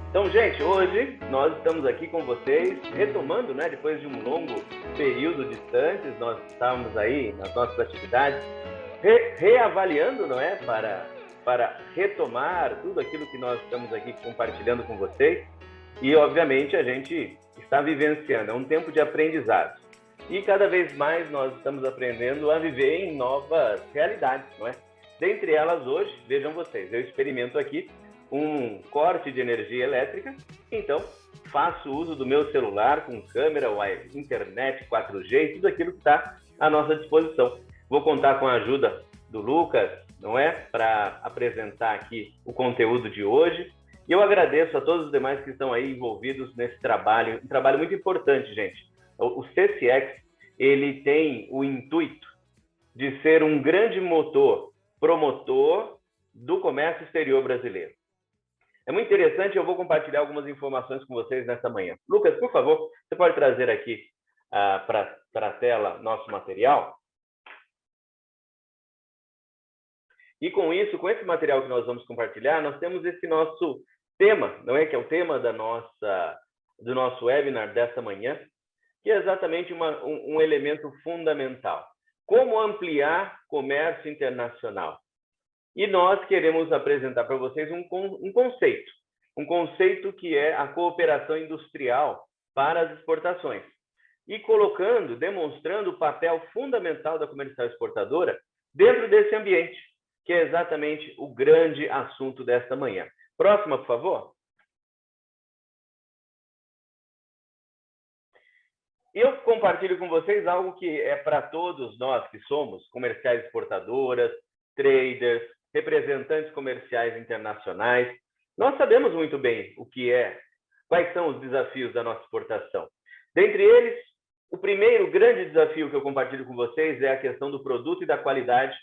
Então, gente, hoje nós estamos aqui com vocês, retomando, né, depois de um longo período distantes, nós estávamos aí nas nossas atividades, reavaliando, não é, para retomar tudo aquilo que nós estamos aqui compartilhando com vocês. E, obviamente, a gente está vivenciando, é um tempo de aprendizado. E cada vez mais nós estamos aprendendo a viver em novas realidades, não é? Dentre elas, hoje, vejam vocês, eu experimento aqui um corte de energia elétrica, então faço uso do meu celular com câmera, internet, 4G, tudo aquilo que está à nossa disposição. Vou contar com a ajuda do Lucas, não é? Para apresentar aqui o conteúdo de hoje. E eu agradeço a todos os demais que estão aí envolvidos nesse trabalho, um trabalho muito importante, gente. O CCX, ele tem o intuito de ser um grande promotor do comércio exterior brasileiro. É muito interessante, eu vou compartilhar algumas informações com vocês nesta manhã. Lucas, por favor, você pode trazer aqui para a tela nosso material? E com isso, com esse material que nós vamos compartilhar, nós temos esse nosso tema, não é? Que é o tema do nosso webinar desta manhã, que é exatamente um elemento fundamental. Como ampliar comércio internacional? E nós queremos apresentar para vocês um conceito que é a cooperação industrial para as exportações. E demonstrando o papel fundamental da comercial exportadora dentro desse ambiente, que é exatamente o grande assunto desta manhã. Próxima, por favor. Eu compartilho com vocês algo que é para todos nós que somos comerciais exportadoras, traders, representantes comerciais internacionais. Nós sabemos muito bem quais são os desafios da nossa exportação. Dentre eles, o primeiro grande desafio que eu compartilho com vocês é a questão do produto e da qualidade,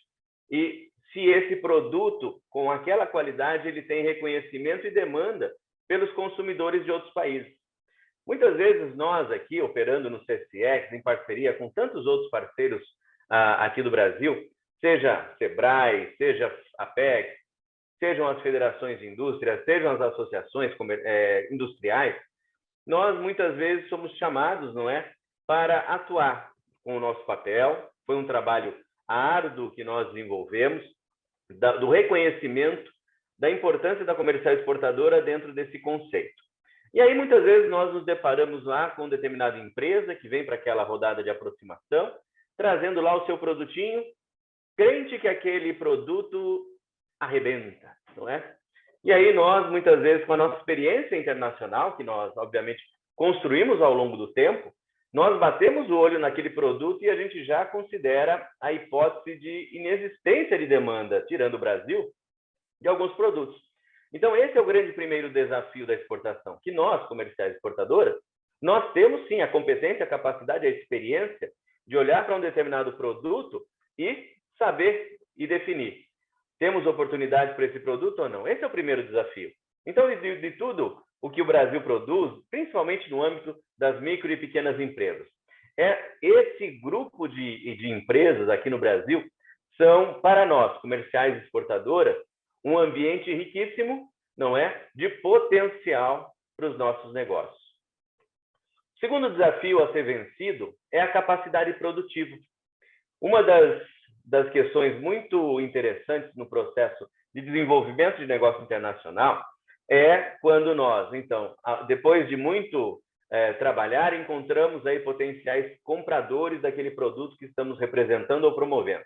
e se esse produto, com aquela qualidade, ele tem reconhecimento e demanda pelos consumidores de outros países. Muitas vezes nós aqui, operando no CCX, em parceria com tantos outros parceiros aqui do Brasil, seja Sebrae, seja APEC, sejam as federações de indústria, sejam as associações industriais, nós muitas vezes somos chamados, não é, para atuar com o nosso papel. Foi um trabalho árduo que nós desenvolvemos, do reconhecimento da importância da comercial exportadora dentro desse conceito. E aí, muitas vezes, nós nos deparamos lá com determinada empresa que vem para aquela rodada de aproximação, trazendo lá o seu produtinho, crente que aquele produto arrebenta, não é? E aí nós, muitas vezes, com a nossa experiência internacional, que nós, obviamente, construímos ao longo do tempo, nós batemos o olho naquele produto e a gente já considera a hipótese de inexistência de demanda, tirando o Brasil, de alguns produtos. Então, esse é o grande primeiro desafio da exportação, que nós, comerciais exportadoras, nós temos sim a competência, a capacidade, a experiência de olhar para um determinado produto e saber e definir. Temos oportunidade para esse produto ou não? Esse é o primeiro desafio. Então, de tudo o que o Brasil produz, principalmente no âmbito das micro e pequenas empresas, esse grupo de empresas aqui no Brasil são, para nós, comerciais exportadoras, um ambiente riquíssimo, não é, de potencial para os nossos negócios. O segundo desafio a ser vencido é a capacidade produtiva. Uma das questões muito interessantes no processo de desenvolvimento de negócio internacional é quando nós, então, depois de muito trabalhar, encontramos aí potenciais compradores daquele produto que estamos representando ou promovendo.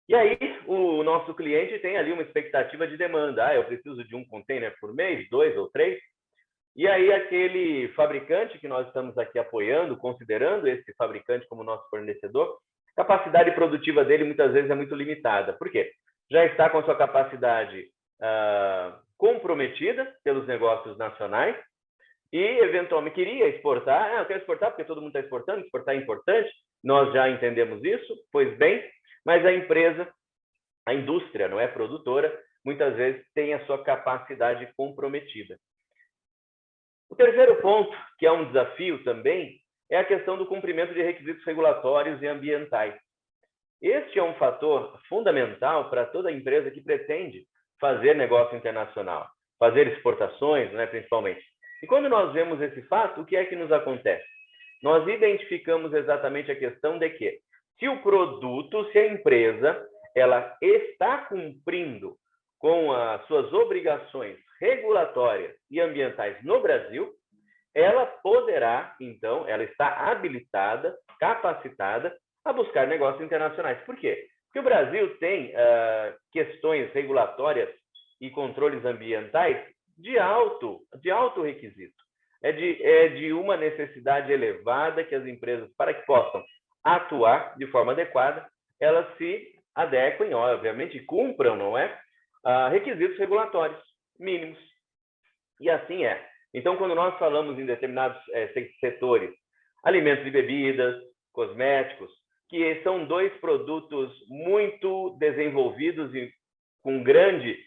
E aí, o nosso cliente tem ali uma expectativa de demanda. Eu preciso de um container por mês, 2 ou 3. E aí, aquele fabricante que nós estamos aqui apoiando, considerando esse fabricante como nosso fornecedor, a capacidade produtiva dele muitas vezes é muito limitada. Por quê? Já está com a sua capacidade comprometida pelos negócios nacionais e, eventualmente, queria exportar. Eu quero exportar porque todo mundo está exportando, exportar é importante. Nós já entendemos isso, pois bem, mas a indústria, não é produtora, muitas vezes tem a sua capacidade comprometida. O terceiro ponto, que é um desafio também, é a questão do cumprimento de requisitos regulatórios e ambientais. Este é um fator fundamental para toda empresa que pretende fazer negócio internacional. fazer exportações, né, principalmente. E quando nós vemos esse fato, o que é que nos acontece? Nós identificamos exatamente a questão de que, se o produto, se a empresa, ela está cumprindo com as suas obrigações regulatórias e ambientais no Brasil, ela poderá, então, ela está habilitada, capacitada a buscar negócios internacionais. Por quê? Porque o Brasil tem questões regulatórias e controles ambientais de alto requisito. É de uma necessidade elevada que as empresas, para que possam atuar de forma adequada, elas se adequem, obviamente, cumpram, não é? Requisitos regulatórios mínimos. E assim é. Então, quando nós falamos em determinados setores, alimentos e bebidas, cosméticos, que são dois produtos muito desenvolvidos e com grande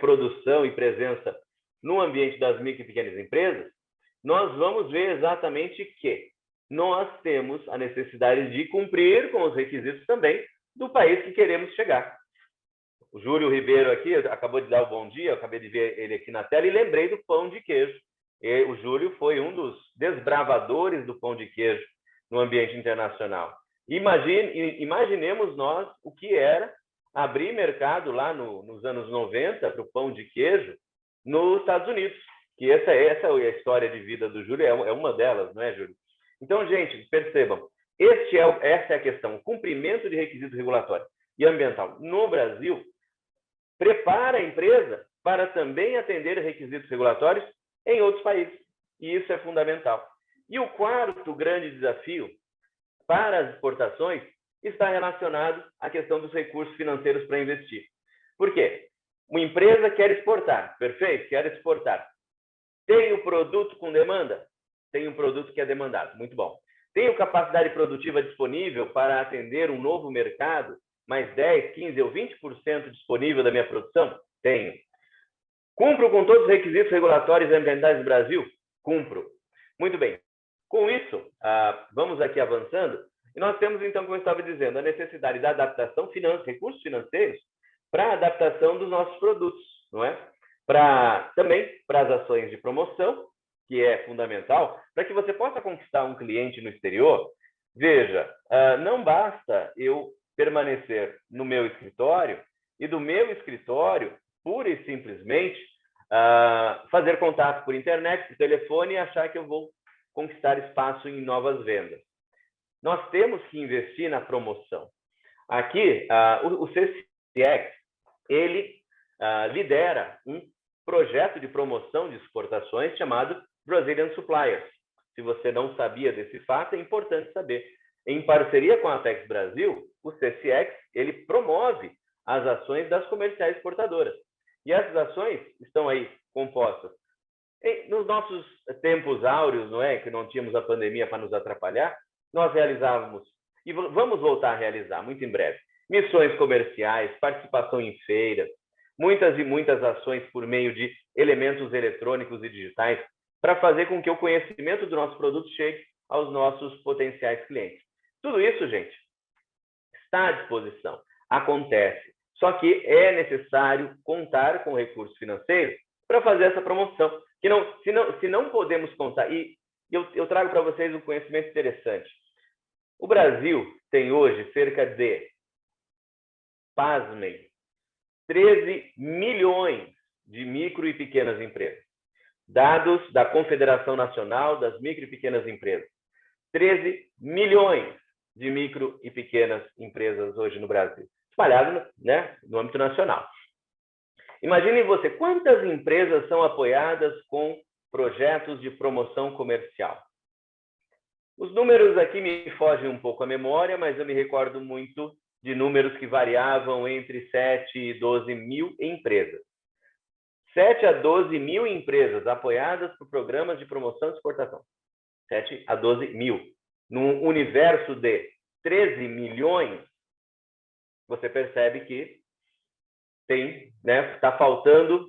produção e presença no ambiente das micro e pequenas empresas, nós vamos ver exatamente que nós temos a necessidade de cumprir com os requisitos também do país que queremos chegar. O Júlio Ribeiro aqui acabou de dar o bom dia, eu acabei de ver ele aqui na tela e lembrei do pão de queijo. E o Júlio foi um dos desbravadores do pão de queijo no ambiente internacional. Imaginemos nós o que era abrir mercado lá nos anos 90 para o pão de queijo nos Estados Unidos. Que essa é a história de vida do Júlio, é uma delas, não é, Júlio? Então, gente, percebam, essa é a questão, o cumprimento de requisitos regulatórios e ambiental no Brasil prepara a empresa para também atender requisitos regulatórios em outros países. E isso é fundamental. E o quarto grande desafio para as exportações está relacionado à questão dos recursos financeiros para investir. Por quê? Uma empresa quer exportar, perfeito? Quer exportar. Tem o produto com demanda? Tem um produto que é demandado, muito bom. Tenho capacidade produtiva disponível para atender um novo mercado, mais 10, 15 ou 20% disponível da minha produção? Tenho. Cumpro com todos os requisitos regulatórios e ambientais do Brasil? Cumpro. Muito bem. Com isso, vamos aqui avançando, e nós temos, então, como eu estava dizendo, a necessidade da adaptação recursos financeiros para a adaptação dos nossos produtos, não é? Também para as ações de promoção, que é fundamental, para que você possa conquistar um cliente no exterior. Veja, não basta eu permanecer no meu escritório e do meu escritório, pura e simplesmente, fazer contato por internet, por telefone e achar que eu vou conquistar espaço em novas vendas. Nós temos que investir na promoção. Aqui, o CCX, ele lidera um projeto de promoção de exportações chamado Brazilian Suppliers. Se você não sabia desse fato, é importante saber. Em parceria com a Apex Brasil, o CCX ele promove as ações das comerciais exportadoras. E essas ações estão aí compostas. Nos nossos tempos áureos, não é, que não tínhamos a pandemia para nos atrapalhar, nós realizávamos, e vamos voltar a realizar muito em breve, missões comerciais, participação em feiras, muitas e muitas ações por meio de elementos eletrônicos e digitais para fazer com que o conhecimento do nosso produto chegue aos nossos potenciais clientes. Tudo isso, gente, está à disposição, acontece. Só que é necessário contar com recursos financeiros para fazer essa promoção. Se não podemos contar, e eu trago para vocês um conhecimento interessante. O Brasil tem hoje cerca de, pasmem, 13 milhões de micro e pequenas empresas. Dados da Confederação Nacional das Micro e Pequenas Empresas. 13 milhões de micro e pequenas empresas hoje no Brasil, espalhado, né, no âmbito nacional. Imaginem você, quantas empresas são apoiadas com projetos de promoção comercial? Os números aqui me fogem um pouco à memória, mas eu me recordo muito de números que variavam entre 7 e 12 mil empresas. 7 a 12 mil empresas apoiadas por programas de promoção e exportação. 7 a 12 mil. Num universo de 13 milhões, você percebe que está faltando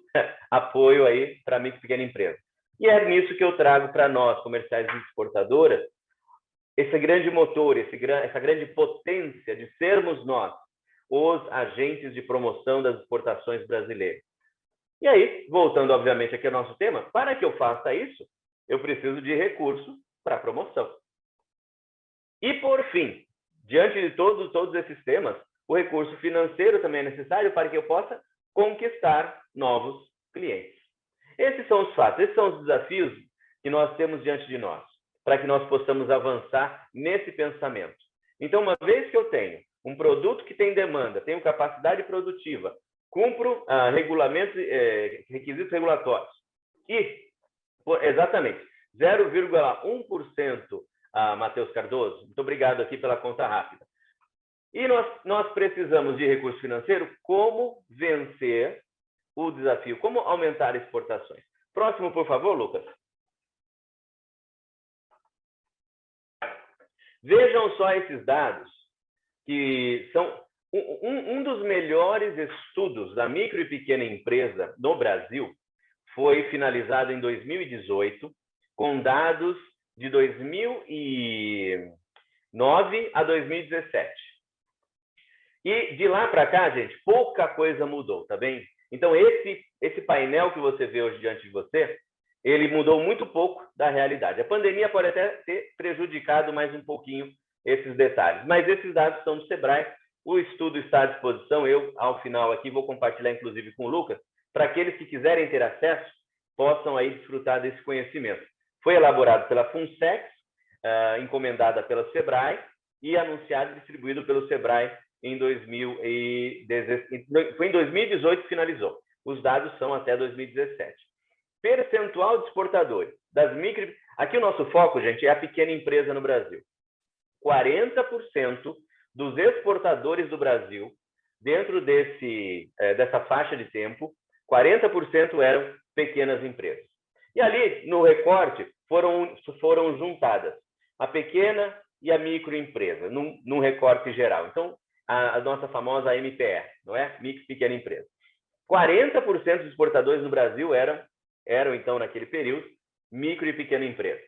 apoio aí para a micro e pequena empresa. E é nisso que eu trago para nós, comerciais e exportadoras, esse grande motor, essa grande potência de sermos nós os agentes de promoção das exportações brasileiras. E aí, voltando, obviamente, aqui ao nosso tema, para que eu faça isso, eu preciso de recurso para promoção. E, por fim, diante de todos esses temas, o recurso financeiro também é necessário para que eu possa conquistar novos clientes. Esses são os fatos, esses são os desafios que nós temos diante de nós, para que nós possamos avançar nesse pensamento. Então, uma vez que eu tenho um produto que tem demanda, tenho capacidade produtiva, cumpro regulamentos, requisitos regulatórios e, exatamente, 0,1%, Matheus Cardoso, muito obrigado aqui pela conta rápida. E nós precisamos de recurso financeiro, como vencer o desafio, como aumentar exportações. Próximo, por favor, Lucas. Vejam só esses dados, que são um dos melhores estudos da micro e pequena empresa no Brasil, foi finalizado em 2018, com dados de 2009 a 2017. E de lá para cá, gente, pouca coisa mudou, tá bem? Então, esse painel que você vê hoje diante de você, ele mudou muito pouco da realidade. A pandemia pode até ter prejudicado mais um pouquinho esses detalhes, mas esses dados estão do Sebrae, o estudo está à disposição, eu, ao final aqui, vou compartilhar, inclusive, com o Lucas, para aqueles que quiserem ter acesso, possam aí desfrutar desse conhecimento. Foi elaborado pela FUNSEX, encomendada pela Sebrae, e anunciado e distribuído pelo Sebrae em 2017. Foi em 2018 que finalizou. Os dados são até 2017. Percentual de exportadores das micro... Aqui o nosso foco, gente, é a pequena empresa no Brasil. 40% dos exportadores do Brasil, dentro dessa faixa de tempo, 40% eram pequenas empresas. E ali, no recorte, foram juntadas a pequena e a microempresa, num recorte geral. Então, a nossa famosa MPE, não é? Micro Pequena Empresa. 40% dos exportadores no Brasil eram, então, naquele período, micro e pequena empresa.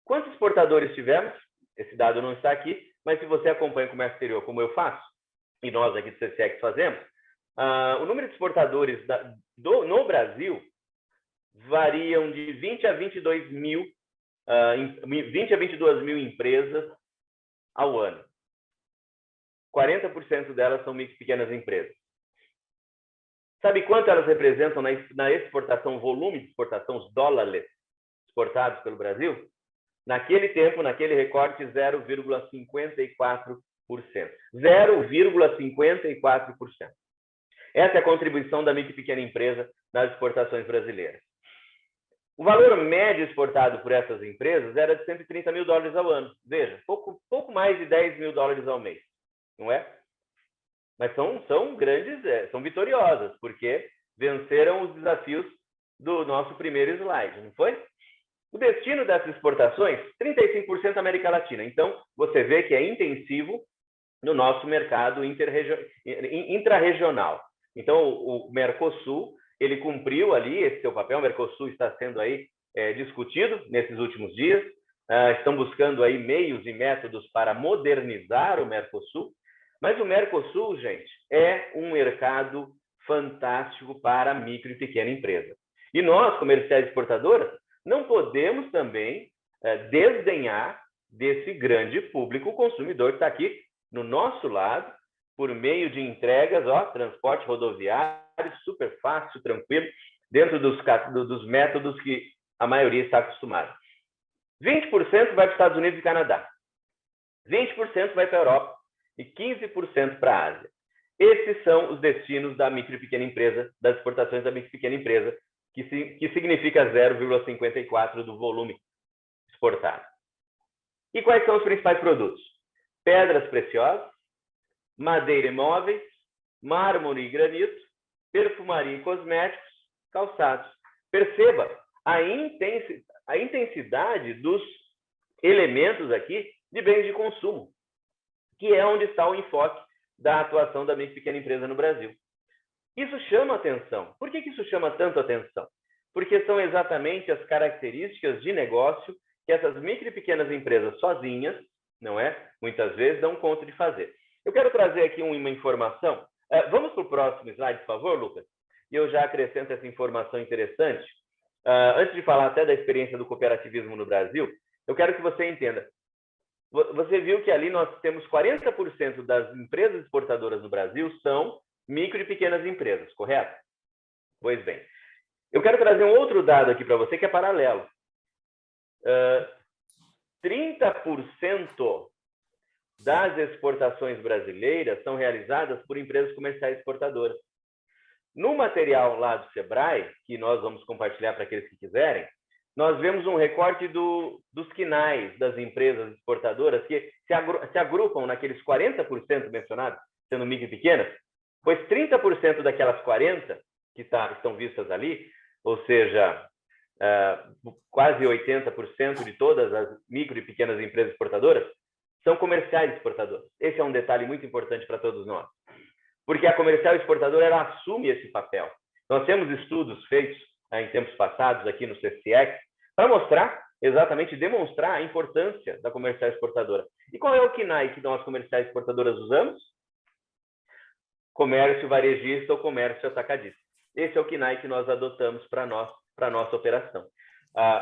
Quantos exportadores tivemos? Esse dado não está aqui, mas se você acompanha o comércio exterior, como eu faço, e nós aqui do CCX fazemos, o número de exportadores no Brasil variam de 20 a 22 mil empresas ao ano. 40% delas são micro e pequenas empresas. Sabe quanto elas representam na exportação, volume de exportação, os dólares exportados pelo Brasil? Naquele tempo, naquele recorte, 0,54%. 0,54%. Essa é a contribuição da micro e pequena empresa nas exportações brasileiras. O valor médio exportado por essas empresas era de 130 mil dólares ao ano. Veja, pouco mais de 10 mil dólares ao mês, não é? Mas são grandes, são vitoriosas, porque venceram os desafios do nosso primeiro slide, não foi? O destino dessas exportações, 35% América Latina. Então, você vê que é intensivo no nosso mercado intrarregional. Então, o Mercosul, ele cumpriu ali esse seu papel. O Mercosul está sendo aí discutido nesses últimos dias. Estão buscando aí meios e métodos para modernizar o Mercosul. Mas o Mercosul, gente, é um mercado fantástico para micro e pequena empresa. E nós, comerciais exportadoras, não podemos também desdenhar desse grande público consumidor que está aqui no nosso lado, por meio de entregas, transporte rodoviário, super fácil, tranquilo, dentro dos métodos que a maioria está acostumada. 20% vai para os Estados Unidos e Canadá, 20% vai para a Europa e 15% para a Ásia. Esses são os destinos da micro e pequena empresa, das exportações da micro e pequena empresa, que significa 0,54% do volume exportado. E quais são os principais produtos? Pedras preciosas, madeira e móveis, mármore e granito, perfumaria e cosméticos, calçados. Perceba a intensidade dos elementos aqui de bens de consumo, que é onde está o enfoque da atuação da micro e pequena empresa no Brasil. Isso chama atenção. Por que isso chama tanto atenção? Porque são exatamente as características de negócio que essas micro e pequenas empresas sozinhas, não é? Muitas vezes dão conta de fazer. Eu quero trazer aqui uma informação. Vamos para o próximo slide, por favor, Lucas? e eu já acrescento essa informação interessante. Antes de falar até da experiência do cooperativismo no Brasil, eu quero que você entenda. Você viu que ali nós temos 40% das empresas exportadoras no Brasil são micro e pequenas empresas, correto? Pois bem. Eu quero trazer um outro dado aqui para você que é paralelo. 30% das exportações brasileiras são realizadas por empresas comerciais exportadoras. No material lá do Sebrae, que nós vamos compartilhar para aqueles que quiserem, nós vemos um recorte dos quinais das empresas exportadoras que se agrupam naqueles 40% mencionados, sendo micro e pequenas, pois 30% daquelas 40% que estão vistas ali, ou seja, quase 80% de todas as micro e pequenas empresas exportadoras, são comerciais exportadoras. Esse é um detalhe muito importante para todos nós. Porque a comercial exportadora ela assume esse papel. Nós temos estudos feitos em tempos passados aqui no CCX para mostrar, exatamente demonstrar a importância da comercial exportadora. E qual é o KNAI que nós comerciais exportadoras usamos? Comércio varejista ou comércio atacadista. Esse é o KNAI que nós adotamos para a nossa operação.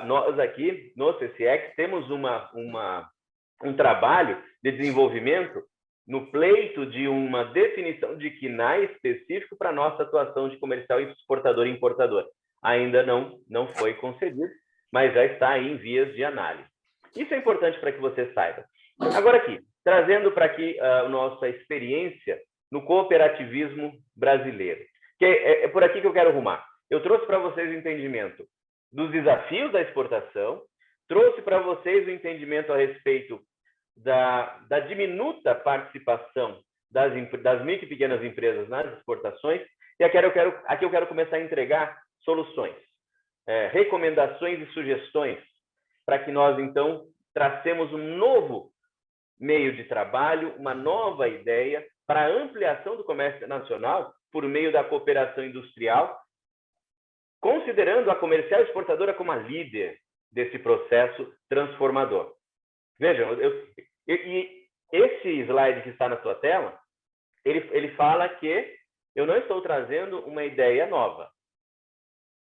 Nós aqui no CCX temos um trabalho de desenvolvimento no pleito de uma definição de KNAI específico para a nossa atuação de comercial exportador e importador. Ainda não foi concedido, mas já está aí em vias de análise. Isso é importante para que você saiba. Agora aqui, trazendo para aqui a nossa experiência no cooperativismo brasileiro. Que é por aqui que eu quero arrumar. Eu trouxe para vocês o entendimento dos desafios da exportação, trouxe para vocês o entendimento a respeito da diminuta participação das micro e pequenas empresas nas exportações, e aqui eu quero começar a entregar soluções, recomendações e sugestões, para que nós, então, tracemos um novo meio de trabalho, uma nova ideia para a ampliação do comércio nacional por meio da cooperação industrial, considerando a comercial exportadora como a líder desse processo transformador. Vejam, esse slide que está na sua tela, ele fala que eu não estou trazendo uma ideia nova.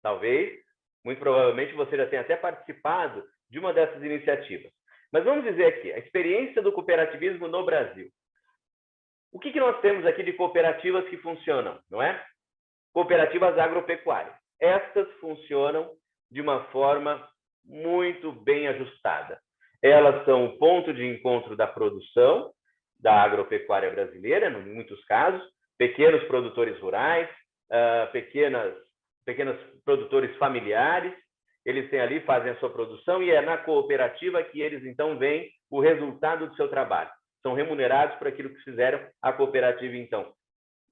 Talvez, muito provavelmente, você já tenha até participado de uma dessas iniciativas. Mas vamos dizer aqui, a experiência do cooperativismo no Brasil. O que nós temos aqui de cooperativas que funcionam, não é? Cooperativas agropecuárias. Estas funcionam de uma forma muito bem ajustada. Elas são o ponto de encontro da produção da agropecuária brasileira, em muitos casos, pequenos produtores rurais, pequenos produtores familiares, eles têm ali, fazem a sua produção e é na cooperativa que eles, então, veem o resultado do seu trabalho. São remunerados por aquilo que fizeram. A cooperativa, então,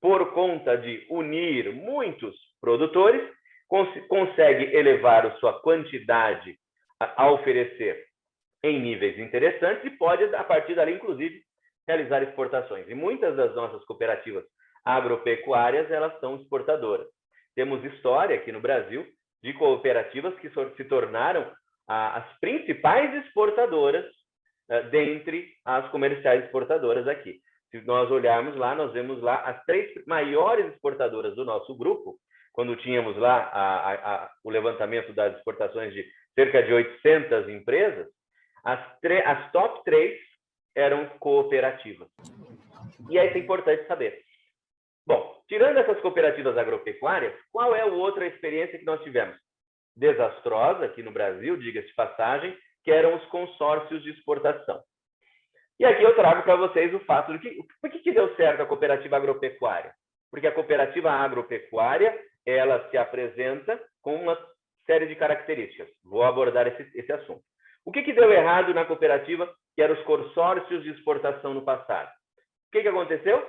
por conta de unir muitos produtores, consegue elevar a sua quantidade a oferecer em níveis interessantes e pode, a partir dali, inclusive, realizar exportações. E muitas das nossas cooperativas agropecuárias, elas são exportadoras. Temos história aqui no Brasil de cooperativas que se tornaram as principais exportadoras dentre as comerciais exportadoras aqui. Se nós olharmos lá, nós vemos lá as 3 maiores exportadoras do nosso grupo, quando tínhamos lá o levantamento das exportações de cerca de 800 empresas, as top 3 eram cooperativas. E aí é importante saber. Bom, tirando essas cooperativas agropecuárias, qual é a outra experiência que nós tivemos? Desastrosa aqui no Brasil, diga-se de passagem, que eram os consórcios de exportação. E aqui eu trago para vocês o fato de que por que deu certo a cooperativa agropecuária? Porque a cooperativa agropecuária, ela se apresenta com uma série de características. Vou abordar esse assunto. O que deu errado na cooperativa, que eram os consórcios de exportação no passado? O que aconteceu?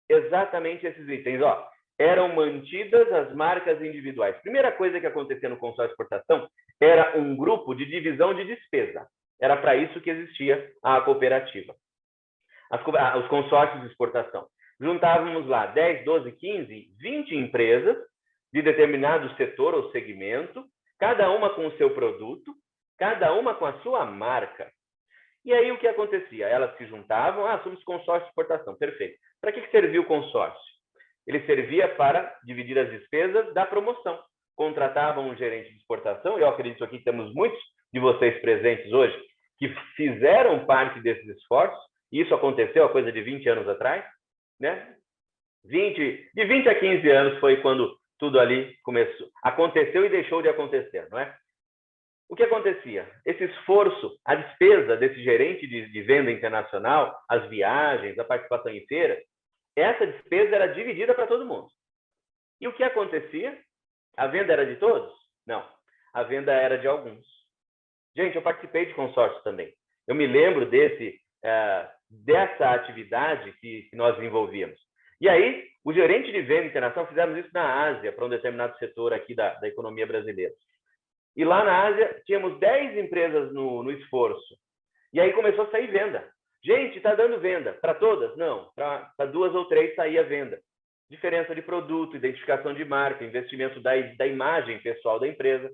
Exatamente esses itens. Eram mantidas as marcas individuais. Primeira coisa que acontecia no consórcio de exportação era um grupo de divisão de despesa. Era para isso que existia a cooperativa. Os consórcios de exportação. Juntávamos lá 10, 12, 15, 20 empresas de determinado setor ou segmento, cada uma com o seu produto, cada uma com a sua marca. E aí o que acontecia? Elas se juntavam, somos consórcio de exportação, perfeito. Para que serviu o consórcio? Ele servia para dividir as despesas da promoção. Contratavam um gerente de exportação, e eu acredito aqui que temos muitos de vocês presentes hoje que fizeram parte desses esforços. Isso aconteceu há coisa de 20 anos atrás, né? De 20 a 15 anos foi quando tudo ali aconteceu e deixou de acontecer, não é? O que acontecia? Esse esforço, a despesa desse gerente de venda internacional, as viagens, a participação em feira, essa despesa era dividida para todo mundo. E o que acontecia? A venda era de todos? Não. A venda era de alguns. Gente, eu participei de consórcio também. Eu me lembro dessa atividade que nós desenvolvíamos. E aí, o gerente de venda internacional, fizemos isso na Ásia, para um determinado setor aqui da economia brasileira. E lá na Ásia, tínhamos 10 empresas no esforço. E aí começou a sair venda. Gente, está dando venda. Para todas? Não. Para 2 ou 3 saía venda. Diferença de produto, identificação de marca, investimento da imagem pessoal da empresa.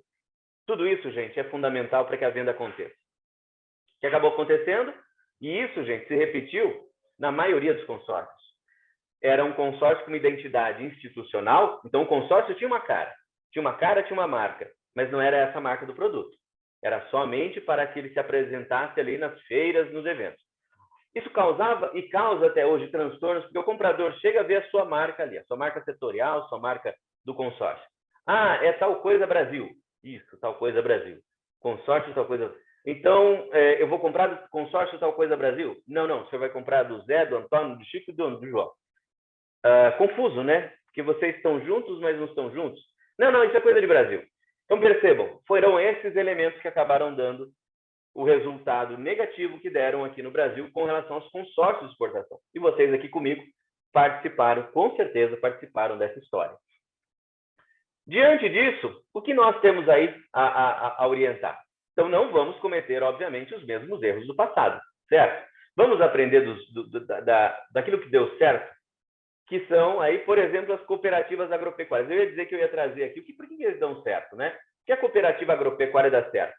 Tudo isso, gente, é fundamental para que a venda aconteça. O que acabou acontecendo? E isso, gente, se repetiu na maioria dos consórcios. Era um consórcio com uma identidade institucional, então o consórcio tinha uma cara. Tinha uma marca, mas não era essa marca do produto. Era somente para que ele se apresentasse ali nas feiras, nos eventos. Isso causava e causa até hoje transtornos, porque o comprador chega a ver a sua marca ali, a sua marca setorial, a sua marca do consórcio. Ah, é tal coisa Brasil. Isso, tal coisa Brasil. Consórcio, tal coisa. Então, eu vou comprar do consórcio tal coisa Brasil? Não, você vai comprar do Zé, do Antônio, do Chico e do João. Confuso, né? Porque vocês estão juntos, mas não estão juntos. Não, isso é coisa de Brasil. Então, percebam, foram esses elementos que acabaram dando o resultado negativo que deram aqui no Brasil com relação aos consórcios de exportação. E vocês aqui comigo participaram, com certeza participaram dessa história. Diante disso, o que nós temos aí a orientar? Então, não vamos cometer, obviamente, os mesmos erros do passado, certo? Vamos aprender daquilo que deu certo, que são aí, por exemplo, as cooperativas agropecuárias. Eu ia dizer que eu ia trazer aqui por que eles dão certo, né? Por que a cooperativa agropecuária dá certo?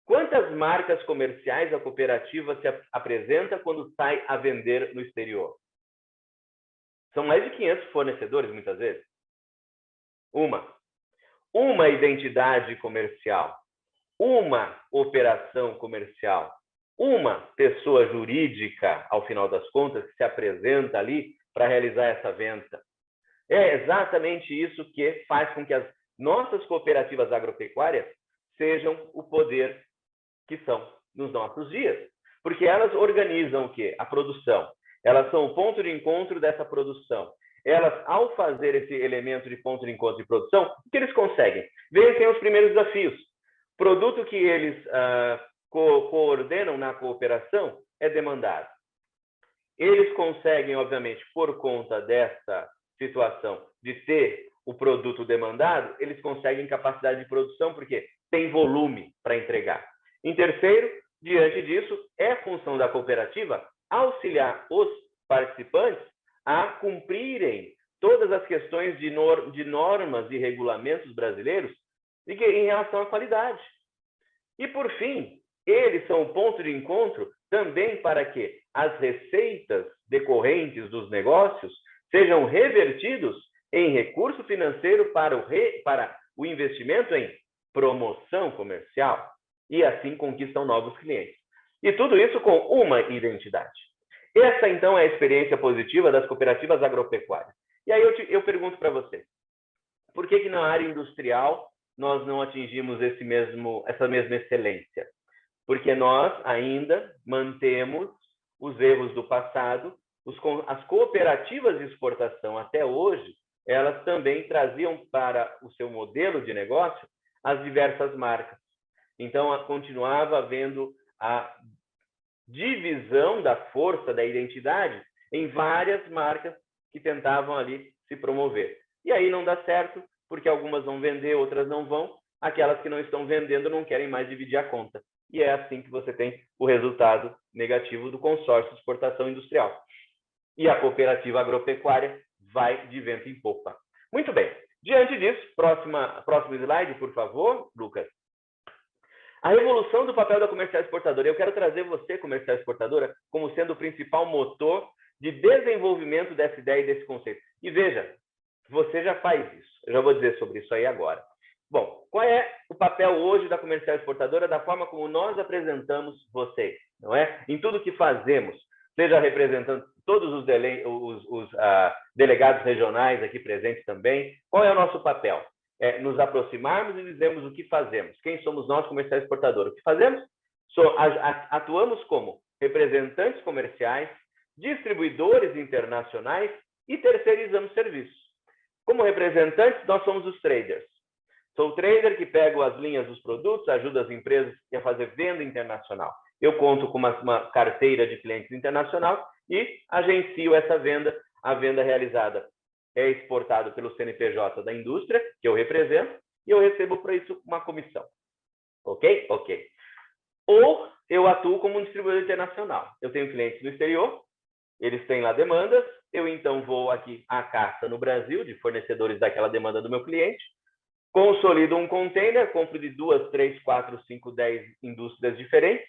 Quantas marcas comerciais a cooperativa se apresenta quando sai a vender no exterior? São mais de 500 fornecedores, muitas vezes. Uma identidade comercial, uma operação comercial, uma pessoa jurídica, ao final das contas, que se apresenta ali para realizar essa venda. É exatamente isso que faz com que as nossas cooperativas agropecuárias sejam o poder que são nos nossos dias. Porque elas organizam o quê? A produção. Elas são o ponto de encontro dessa produção. Elas, ao fazer esse elemento de ponto de encontro de produção, o que eles conseguem? Vencem os primeiros desafios. O produto que eles coordenam na cooperação é demandado. Eles conseguem, obviamente, por conta dessa situação de ter o produto demandado, eles conseguem capacidade de produção, porque tem volume para entregar. Em terceiro, diante disso, é função da cooperativa auxiliar os participantes a cumprirem todas as questões de normas e regulamentos brasileiros em relação à qualidade. E, por fim, eles são o ponto de encontro também para que as receitas decorrentes dos negócios sejam revertidos em recurso financeiro para o investimento em promoção comercial e assim conquistam novos clientes. E tudo isso com uma identidade. Essa, então, é a experiência positiva das cooperativas agropecuárias. E aí eu pergunto para vocês, por que na área industrial nós não atingimos essa mesma excelência? Porque nós ainda mantemos os erros do passado. As cooperativas de exportação, até hoje, elas também traziam para o seu modelo de negócio as diversas marcas. Então, continuava havendo a divisão da força, da identidade, em várias marcas que tentavam ali se promover. E aí não dá certo, porque algumas vão vender, outras não vão. Aquelas que não estão vendendo não querem mais dividir a conta. E é assim que você tem o resultado negativo do consórcio de exportação industrial. E a cooperativa agropecuária vai de vento em popa. Muito bem. Diante disso, próximo slide, por favor, Lucas. A revolução do papel da comercial exportadora. Eu quero trazer você, comercial exportadora, como sendo o principal motor de desenvolvimento dessa ideia e desse conceito. E veja, você já faz isso. Eu já vou dizer sobre isso aí agora. Bom, qual é o papel hoje da comercial exportadora, da forma como nós apresentamos vocês, não é? Em tudo que fazemos, seja representando todos os delegados regionais aqui presentes também, qual é o nosso papel? É nos aproximarmos e dizermos o que fazemos. Quem somos nós, comercial exportadora? O que fazemos? Atuamos como representantes comerciais, distribuidores internacionais e terceirizamos serviços. Como representantes, nós somos os traders. Sou o trader que pego as linhas dos produtos, ajuda as empresas a fazer venda internacional. Eu conto com uma carteira de clientes internacional e agencio essa venda. A venda realizada é exportada pelo CNPJ da indústria, que eu represento, e eu recebo por isso uma comissão. Ok? Ok. Ou eu atuo como um distribuidor internacional. Eu tenho clientes no exterior, eles têm lá demandas, eu então vou aqui à caça no Brasil de fornecedores daquela demanda do meu cliente, consolido um container, compro de 2, 3, 4, 5, 10 indústrias diferentes,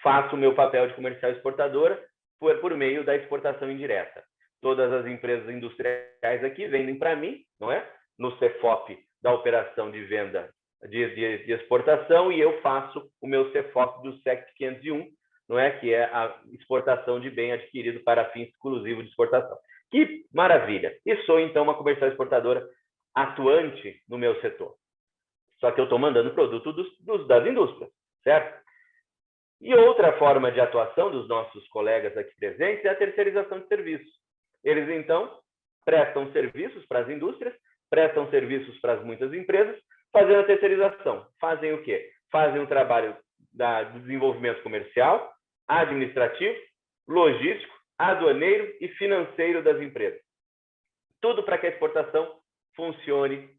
faço o meu papel de comercial exportadora por meio da exportação indireta. Todas as empresas industriais aqui vendem para mim, não é? No CFOP da operação de venda de exportação, e eu faço o meu CFOP do SEC 501, não é? Que é a exportação de bem adquirido para fins exclusivos de exportação. Que maravilha! E sou, então, uma comercial exportadora atuante no meu setor. Só que eu estou mandando produto das indústrias, certo? E outra forma de atuação dos nossos colegas aqui presentes é a terceirização de serviços. Eles, então, prestam serviços para as indústrias, prestam serviços para muitas empresas, fazendo a terceirização. Fazem o quê? Fazem o trabalho do desenvolvimento comercial, administrativo, logístico, aduaneiro e financeiro das empresas. Tudo para que a exportação funcione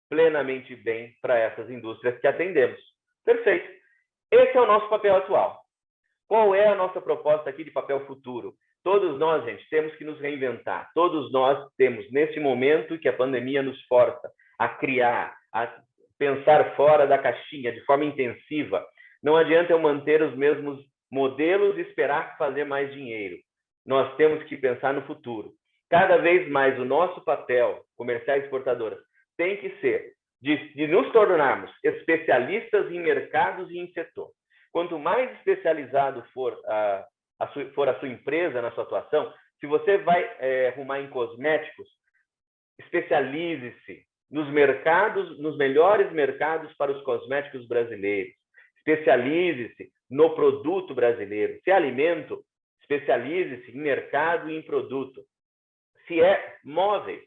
plenamente bem para essas indústrias que atendemos. Perfeito. Esse é o nosso papel atual. Qual é a nossa proposta aqui de papel futuro? Todos nós, gente, temos que nos reinventar. Todos nós temos, nesse momento que a pandemia nos força a criar, a pensar fora da caixinha de forma intensiva. Não adianta eu manter os mesmos modelos e esperar fazer mais dinheiro. Nós temos que pensar no futuro. Cada vez mais o nosso papel, comercial e exportadora, tem que ser de nos tornarmos especialistas em mercados e em setor. Quanto mais especializado for a sua empresa na sua atuação, se você vai arrumar em cosméticos, especialize-se nos mercados, nos melhores mercados para os cosméticos brasileiros. Especialize-se no produto brasileiro. Se é alimento, especialize-se em mercado e em produto. Se é móveis,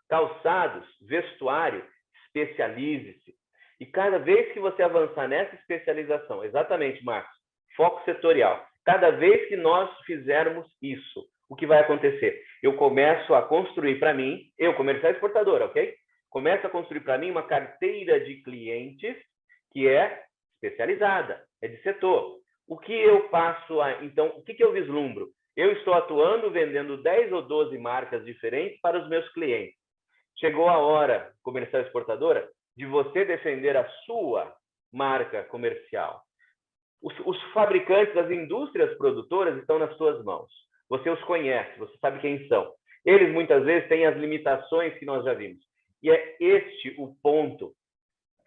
calçados, vestuário, especialize-se. E cada vez que você avançar nessa especialização, exatamente, Marcos, foco setorial, cada vez que nós fizermos isso, o que vai acontecer? Eu começo a construir para mim, eu, comercial exportador, ok? Começo a construir para mim uma carteira de clientes que é especializada, é de setor. O que eu passo então, o que eu vislumbro? Eu estou atuando, vendendo 10 ou 12 marcas diferentes para os meus clientes. Chegou a hora, comercial exportadora, de você defender a sua marca comercial. Os fabricantes, as indústrias produtoras estão nas suas mãos. Você os conhece, você sabe quem são. Eles, muitas vezes, têm as limitações que nós já vimos. E é este o ponto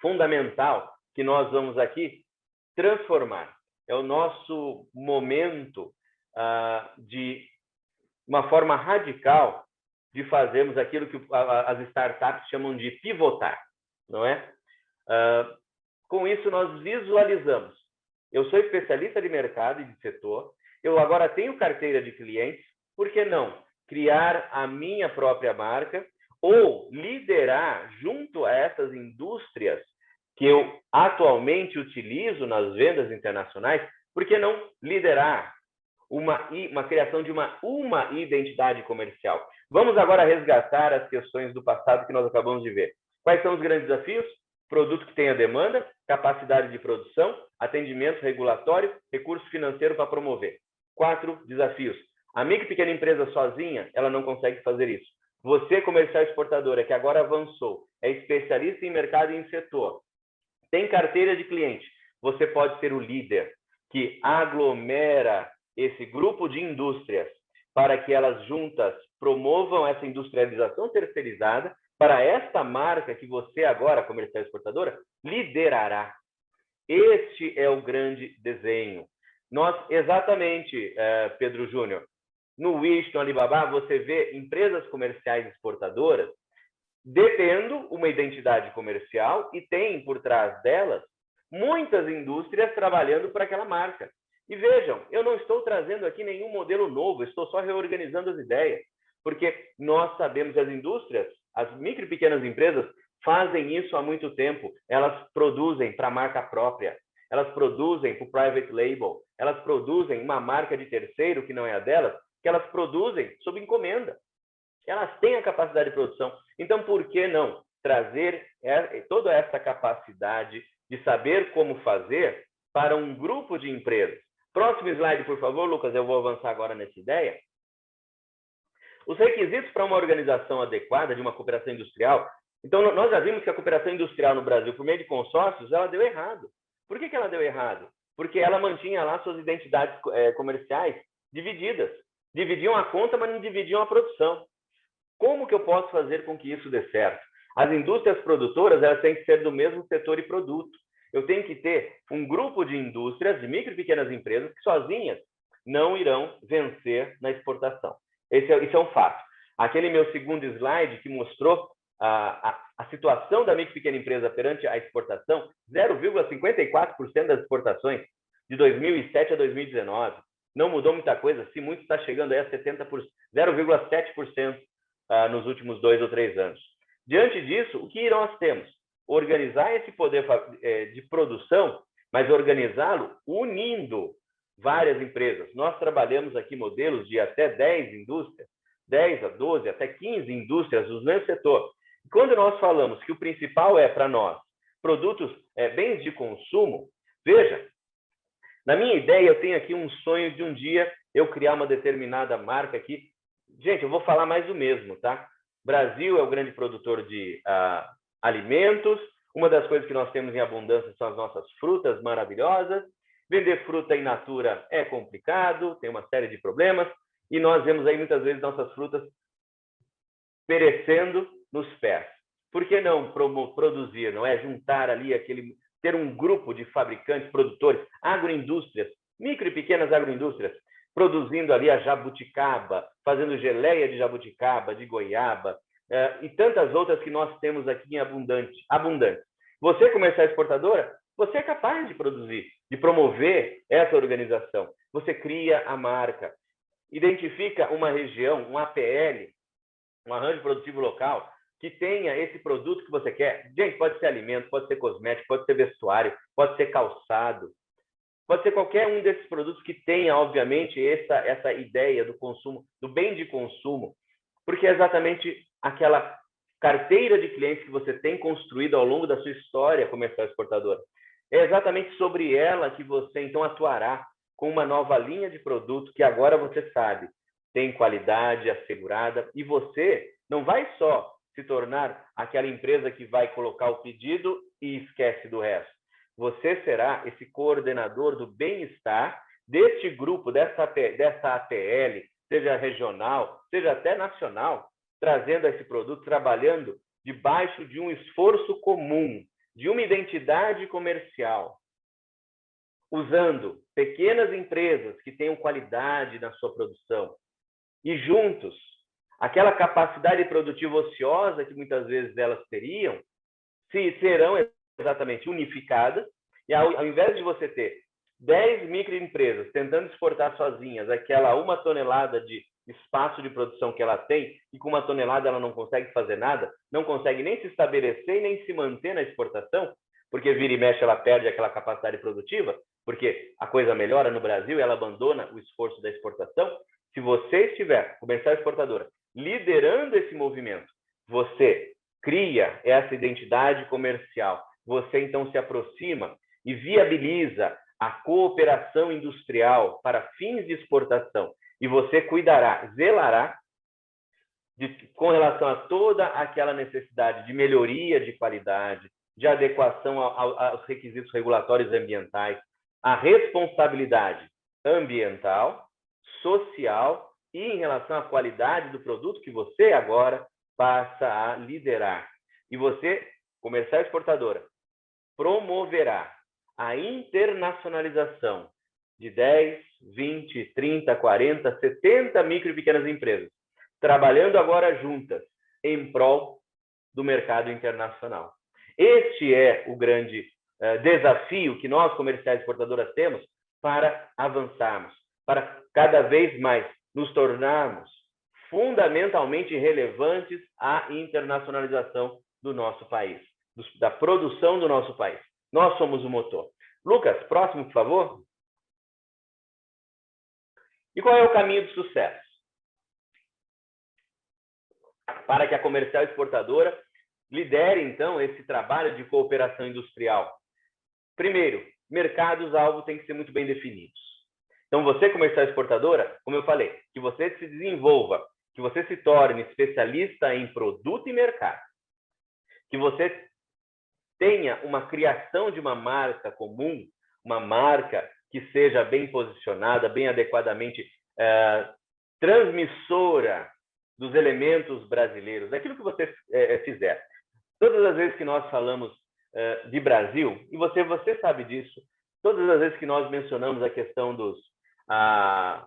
fundamental que nós vamos aqui transformar. É o nosso momento de uma forma radical de fazermos aquilo que as startups chamam de pivotar, não é? Com isso, nós visualizamos. Eu sou especialista de mercado e de setor, eu agora tenho carteira de clientes, por que não criar a minha própria marca ou liderar junto a essas indústrias que eu atualmente utilizo nas vendas internacionais, por que não liderar uma criação de uma identidade comercial? Vamos agora resgatar as questões do passado que nós acabamos de ver. Quais são os grandes desafios? Produto que tenha demanda, capacidade de produção, atendimento regulatório, recurso financeiro para promover. 4 desafios. A micro e pequena empresa sozinha, ela não consegue fazer isso. Você, comercial exportadora, que agora avançou, é especialista em mercado e em setor, tem carteira de cliente, você pode ser o líder que aglomera esse grupo de indústrias para que elas juntas promovam essa industrialização terceirizada para esta marca que você agora, comercial exportadora, liderará. Este é o grande desenho. Nós, exatamente, Pedro Júnior, no Wish, no Alibaba, você vê empresas comerciais exportadoras detendo uma identidade comercial e tem por trás delas muitas indústrias trabalhando para aquela marca. E vejam, eu não estou trazendo aqui nenhum modelo novo, estou só reorganizando as ideias, porque nós sabemos que as indústrias, as micro e pequenas empresas, fazem isso há muito tempo. Elas produzem para a marca própria, elas produzem para o private label, elas produzem uma marca de terceiro que não é a delas, que elas produzem sob encomenda. Elas têm a capacidade de produção. Então, por que não trazer toda essa capacidade de saber como fazer para um grupo de empresas? Próximo slide, por favor, Lucas. Eu vou avançar agora nessa ideia. Os requisitos para uma organização adequada de uma cooperação industrial. Então, nós já vimos que a cooperação industrial no Brasil, por meio de consórcios, ela deu errado. Por que ela deu errado? Porque ela mantinha lá suas identidades comerciais divididas. Dividiam a conta, mas não dividiam a produção. Como que eu posso fazer com que isso dê certo? As indústrias produtoras, elas têm que ser do mesmo setor e produto. Eu tenho que ter um grupo de indústrias, de micro e pequenas empresas, que sozinhas não irão vencer na exportação. Isso é um fato. Aquele meu segundo slide que mostrou a situação da micro e pequena empresa perante a exportação, 0,54% das exportações de 2007 a 2019. Não mudou muita coisa, se muito está chegando aí a 70%, 0,7% nos últimos 2 ou 3 anos. Diante disso, o que nós temos? Organizar esse poder de produção, mas organizá-lo unindo várias empresas. Nós trabalhamos aqui modelos de até 10 indústrias, 10 a 12, até 15 indústrias no mesmo setor. E quando nós falamos que o principal é para nós produtos, bens de consumo, veja, na minha ideia eu tenho aqui um sonho de um dia eu criar uma determinada marca aqui. Gente, eu vou falar mais do mesmo, tá? Brasil é o grande produtor de alimentos. Uma das coisas que nós temos em abundância são as nossas frutas maravilhosas. Vender fruta in natura é complicado, tem uma série de problemas. E nós vemos aí muitas vezes nossas frutas perecendo nos pés. Por que não produzir, não é? Juntar ali ter um grupo de fabricantes, produtores, agroindústrias, micro e pequenas agroindústrias, produzindo ali a jabuticaba, fazendo geleia de jabuticaba, de goiaba, e tantas outras que nós temos aqui em abundante. Você, comercial exportadora, você é capaz de produzir, de promover essa organização. Você cria a marca, identifica uma região, um APL, um arranjo produtivo local, que tenha esse produto que você quer. Gente, pode ser alimento, pode ser cosmético, pode ser vestuário, pode ser calçado, pode ser qualquer um desses produtos que tenha, obviamente, essa ideia do consumo, do bem de consumo, porque é exatamente aquela carteira de clientes que você tem construído ao longo da sua história comercial exportadora. É exatamente sobre ela que você, então, atuará com uma nova linha de produto que agora você sabe, tem qualidade assegurada, e você não vai só se tornar aquela empresa que vai colocar o pedido e esquece do resto. Você será esse coordenador do bem-estar deste grupo, dessa APL, seja regional, seja até nacional, trazendo esse produto, trabalhando debaixo de um esforço comum, de uma identidade comercial, usando pequenas empresas que tenham qualidade na sua produção e juntos, aquela capacidade produtiva ociosa que muitas vezes elas teriam, serão exatamente unificadas, e ao invés de você ter 10 microempresas tentando exportar sozinhas aquela 1 tonelada de espaço de produção que ela tem, e com 1 tonelada ela não consegue fazer nada, não consegue nem se estabelecer e nem se manter na exportação, porque vira e mexe ela perde aquela capacidade produtiva, porque a coisa melhora no Brasil e ela abandona o esforço da exportação. Se você estiver, comercial exportadora, liderando esse movimento, você cria essa identidade comercial, você então se aproxima e viabiliza a cooperação industrial para fins de exportação, e você cuidará, zelará com relação a toda aquela necessidade de melhoria de qualidade, de adequação aos requisitos regulatórios ambientais, a responsabilidade ambiental, social e em relação à qualidade do produto que você agora passa a liderar. E você, comercial exportadora, promoverá a internacionalização de 10, 20, 30, 40, 70 micro e pequenas empresas, trabalhando agora juntas em prol do mercado internacional. Este é o grande desafio que nós, comerciais exportadoras, temos para avançarmos, para cada vez mais nos tornarmos fundamentalmente relevantes à internacionalização do nosso país, da produção do nosso país. Nós somos o motor. Lucas, próximo, por favor. E qual é o caminho de sucesso? Para que a comercial exportadora lidere, então, esse trabalho de cooperação industrial. Primeiro, mercados-alvo têm que ser muito bem definidos. Então, você, comercial exportadora, como eu falei, que você se desenvolva, que você se torne especialista em produto e mercado, que você tenha uma criação de uma marca comum, uma marca que seja bem posicionada, bem adequadamente transmissora dos elementos brasileiros, daquilo que você fizer. Todas as vezes que nós falamos de Brasil, e você sabe disso, todas as vezes que nós mencionamos a questão dos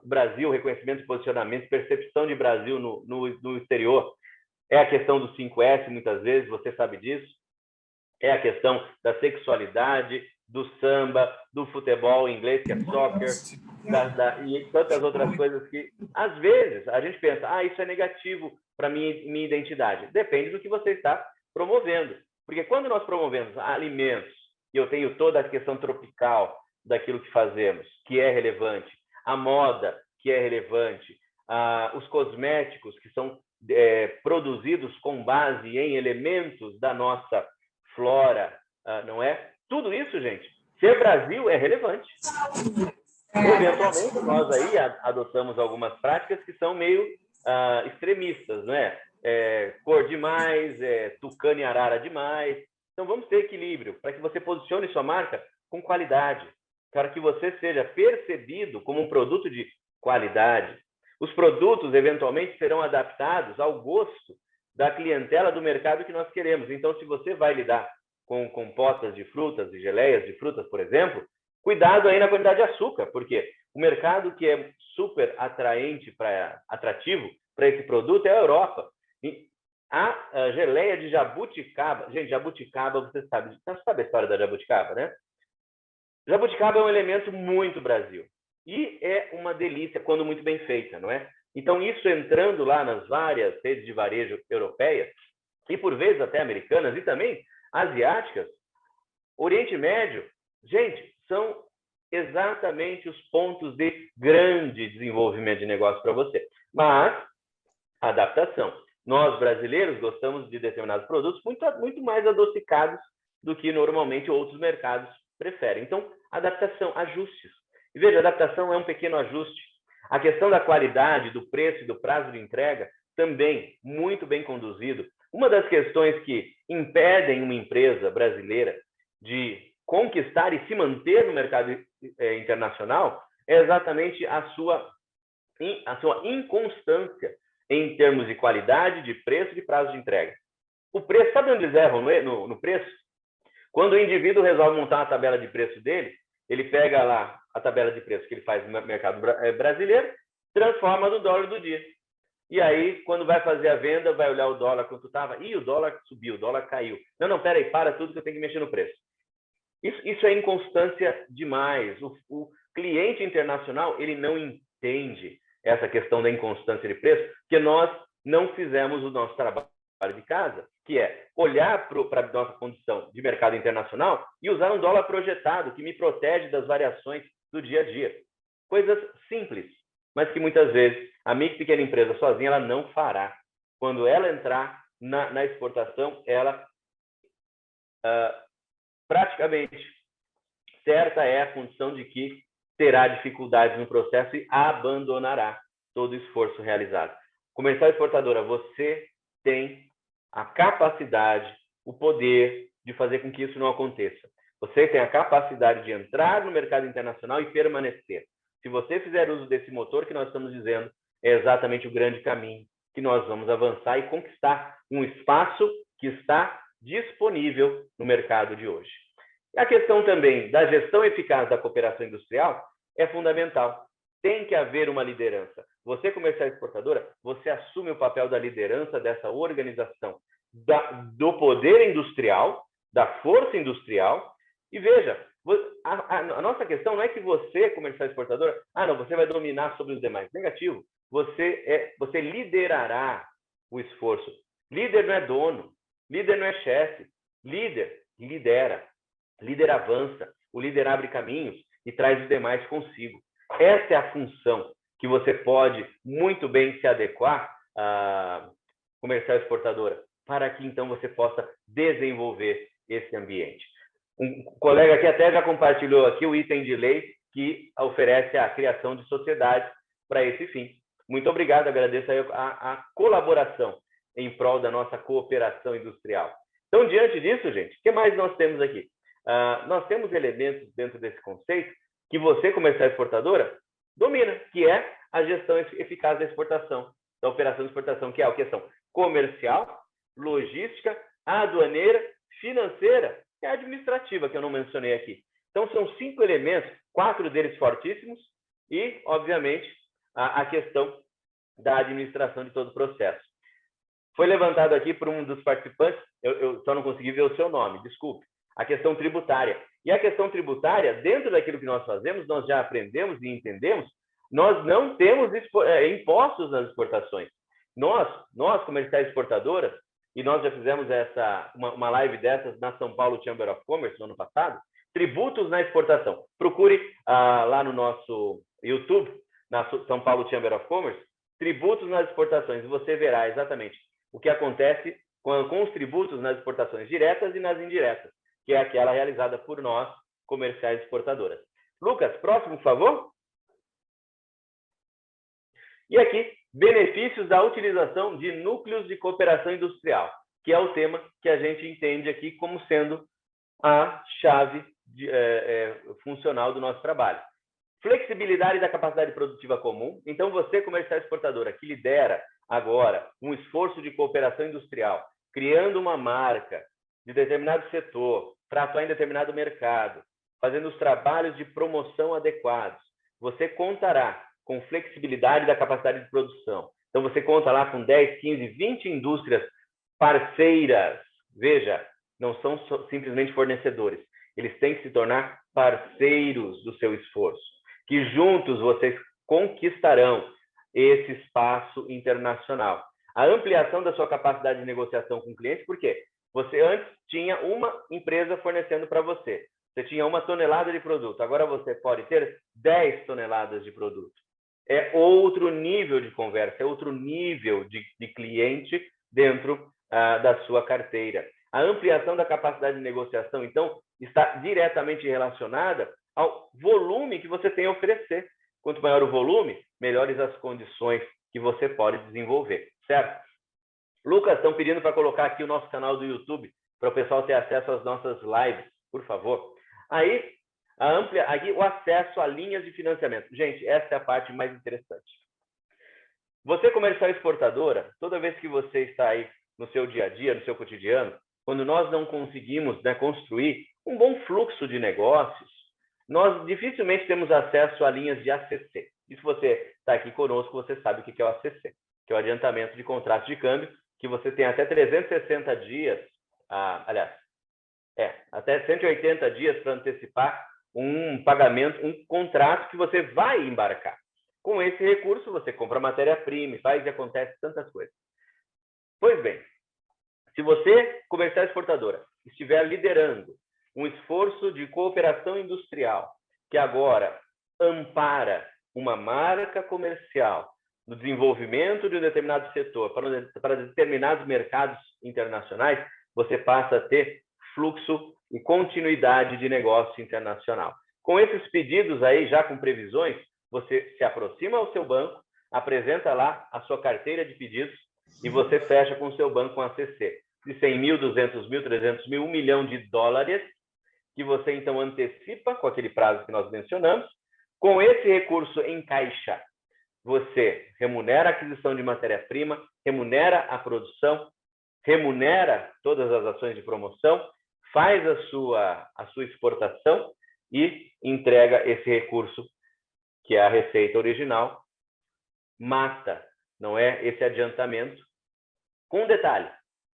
Brasil, reconhecimento, posicionamento, percepção de Brasil no exterior, é a questão dos 5S, muitas vezes, você sabe disso, é a questão da sexualidade, do samba, do futebol inglês, que é soccer, e tantas outras coisas que, às vezes, a gente pensa, isso é negativo para minha identidade. Depende do que você está promovendo. Porque quando nós promovemos alimentos, e eu tenho toda a questão tropical daquilo que fazemos, que é relevante, a moda, que é relevante, os cosméticos, que são produzidos com base em elementos da nossa flora, não é? Tudo isso, gente, ser Brasil é relevante. Eventualmente, nós aí adotamos algumas práticas que são meio extremistas, não é? Cor demais, tucano e arara demais. Então, vamos ter equilíbrio para que você posicione sua marca com qualidade, para que você seja percebido como um produto de qualidade. Os produtos, eventualmente, serão adaptados ao gosto da clientela do mercado que nós queremos. Então, se você vai lidar com compotas de frutas e geleias de frutas, por exemplo, cuidado aí na quantidade de açúcar, porque o mercado que é super atrativo para esse produto é a Europa. E a geleia de jabuticaba, gente, jabuticaba, você sabe a história da jabuticaba, né? Jabuticaba é um elemento muito Brasil e é uma delícia quando muito bem feita, não é? Então, isso entrando lá nas várias redes de varejo europeias e, por vezes, até americanas e também asiáticas, Oriente Médio, gente, são exatamente os pontos de grande desenvolvimento de negócio para você. Mas, adaptação. Nós, brasileiros, gostamos de determinados produtos muito mais adocicados do que normalmente outros mercados preferem. Então, adaptação, ajustes. E veja, adaptação é um pequeno ajuste. A questão da qualidade, do preço e do prazo de entrega, também muito bem conduzido. Uma das questões que impedem uma empresa brasileira de conquistar e se manter no mercado internacional é exatamente a sua inconstância em termos de qualidade, de preço e de prazo de entrega. O preço, sabe onde eles erram no preço? Quando o indivíduo resolve montar uma tabela de preço dele, ele pega lá a tabela de preço que ele faz no mercado brasileiro, transforma no dólar do dia. E aí, quando vai fazer a venda, vai olhar o dólar quanto estava. Ih, o dólar subiu, o dólar caiu. Não, peraí, para tudo que eu tenho que mexer no preço. Isso é inconstância demais. O cliente internacional, ele não entende essa questão da inconstância de preço, porque nós não fizemos o nosso trabalho de casa, que é olhar para a nossa condição de mercado internacional e usar um dólar projetado que me protege das variações do dia a dia. Coisas simples, mas que muitas vezes a micro e pequena empresa sozinha ela não fará. Quando ela entrar na exportação, ela praticamente certa é a condição de que terá dificuldades no processo e abandonará todo o esforço realizado. Comercial exportadora, você tem a capacidade, o poder de fazer com que isso não aconteça. Você tem a capacidade de entrar no mercado internacional e permanecer. Se você fizer uso desse motor que nós estamos dizendo, é exatamente o grande caminho que nós vamos avançar e conquistar um espaço que está disponível no mercado de hoje. A questão também da gestão eficaz da cooperação industrial é fundamental. Tem que haver uma liderança. Você, comercial exportadora, você assume o papel da liderança dessa organização, do poder industrial, da força industrial. E veja, a nossa questão não é que você, comercial exportadora, não, você vai dominar sobre os demais. Negativo. Você liderará o esforço. Líder não é dono, líder não é chefe. Líder lidera, líder avança, o líder abre caminhos e traz os demais consigo. Essa é a função que você pode muito bem se adequar a comercial exportadora, para que então você possa desenvolver esse ambiente. Um colega aqui até já compartilhou aqui o item de lei que oferece a criação de sociedades para esse fim. Muito obrigado, agradeço a colaboração em prol da nossa cooperação industrial. Então, diante disso, gente, o que mais nós temos aqui? Nós temos elementos dentro desse conceito que você, comercial exportadora, domina, que é a gestão eficaz da exportação, da operação de exportação, que é a questão comercial, logística, aduaneira, financeira e administrativa, que eu não mencionei aqui. Então, são 5 elementos, 4 deles fortíssimos e, obviamente, a questão da administração de todo o processo. Foi levantado aqui por um dos participantes, eu só não consegui ver o seu nome, desculpe, a questão tributária. E a questão tributária, dentro daquilo que nós fazemos, nós já aprendemos e entendemos, nós não temos impostos nas exportações. Nós comerciais exportadoras, e nós já fizemos uma live dessas na São Paulo Chamber of Commerce no ano passado, tributos na exportação. Procure lá no nosso YouTube, na São Paulo Chamber of Commerce, tributos nas exportações, e você verá exatamente o que acontece com os tributos nas exportações diretas e nas indiretas, que é aquela realizada por nós, comerciais exportadoras. Lucas, próximo, por favor. E aqui, benefícios da utilização de núcleos de cooperação industrial, que é o tema que a gente entende aqui como sendo a chave funcional do nosso trabalho. Flexibilidade da capacidade produtiva comum. Então, você, comercial exportadora, que lidera agora um esforço de cooperação industrial, criando uma marca de determinado setor, para atuar em determinado mercado, fazendo os trabalhos de promoção adequados, você contará com flexibilidade da capacidade de produção. Então, você conta lá com 10, 15, 20 indústrias parceiras. Veja, não são simplesmente fornecedores. Eles têm que se tornar parceiros do seu esforço, que juntos vocês conquistarão esse espaço internacional. A ampliação da sua capacidade de negociação com clientes, por quê? Você antes tinha uma empresa fornecendo para você. Você tinha 1 tonelada de produto. Agora você pode ter 10 toneladas de produto. É outro nível de conversa, é outro nível de cliente dentro da sua carteira. A ampliação da capacidade de negociação, então, está diretamente relacionada ao volume que você tem a oferecer. Quanto maior o volume, melhores as condições que você pode desenvolver, certo? Lucas, estão pedindo para colocar aqui o nosso canal do YouTube, para o pessoal ter acesso às nossas lives, por favor. Aí, aqui o acesso a linhas de financiamento. Gente, essa é a parte mais interessante. Você, comercial exportadora, toda vez que você está aí no seu dia a dia, no seu cotidiano, quando nós não conseguimos construir um bom fluxo de negócios, nós dificilmente temos acesso a linhas de ACC. E se você está aqui conosco, você sabe o que é o ACC, que é o adiantamento de contrato de câmbio, que você tem até 360 dias, até 180 dias para antecipar um pagamento, um contrato que você vai embarcar. Com esse recurso, você compra matéria-prima, faz e acontece tantas coisas. Pois bem, se você, comercial exportadora, estiver liderando um esforço de cooperação industrial que agora ampara uma marca comercial no desenvolvimento de um determinado setor para determinados mercados internacionais, você passa a ter fluxo e continuidade de negócio internacional. Com esses pedidos aí, já com previsões, você se aproxima ao seu banco, apresenta lá a sua carteira de pedidos e você fecha com o seu banco um ACC de 100 mil, 200 mil, 300 mil, $1 milhão, que você então antecipa com aquele prazo que nós mencionamos. Com esse recurso em caixa, você remunera a aquisição de matéria-prima, remunera a produção, remunera todas as ações de promoção, faz a sua exportação e entrega esse recurso, que é a receita original, mata, não é, esse adiantamento, com um detalhe,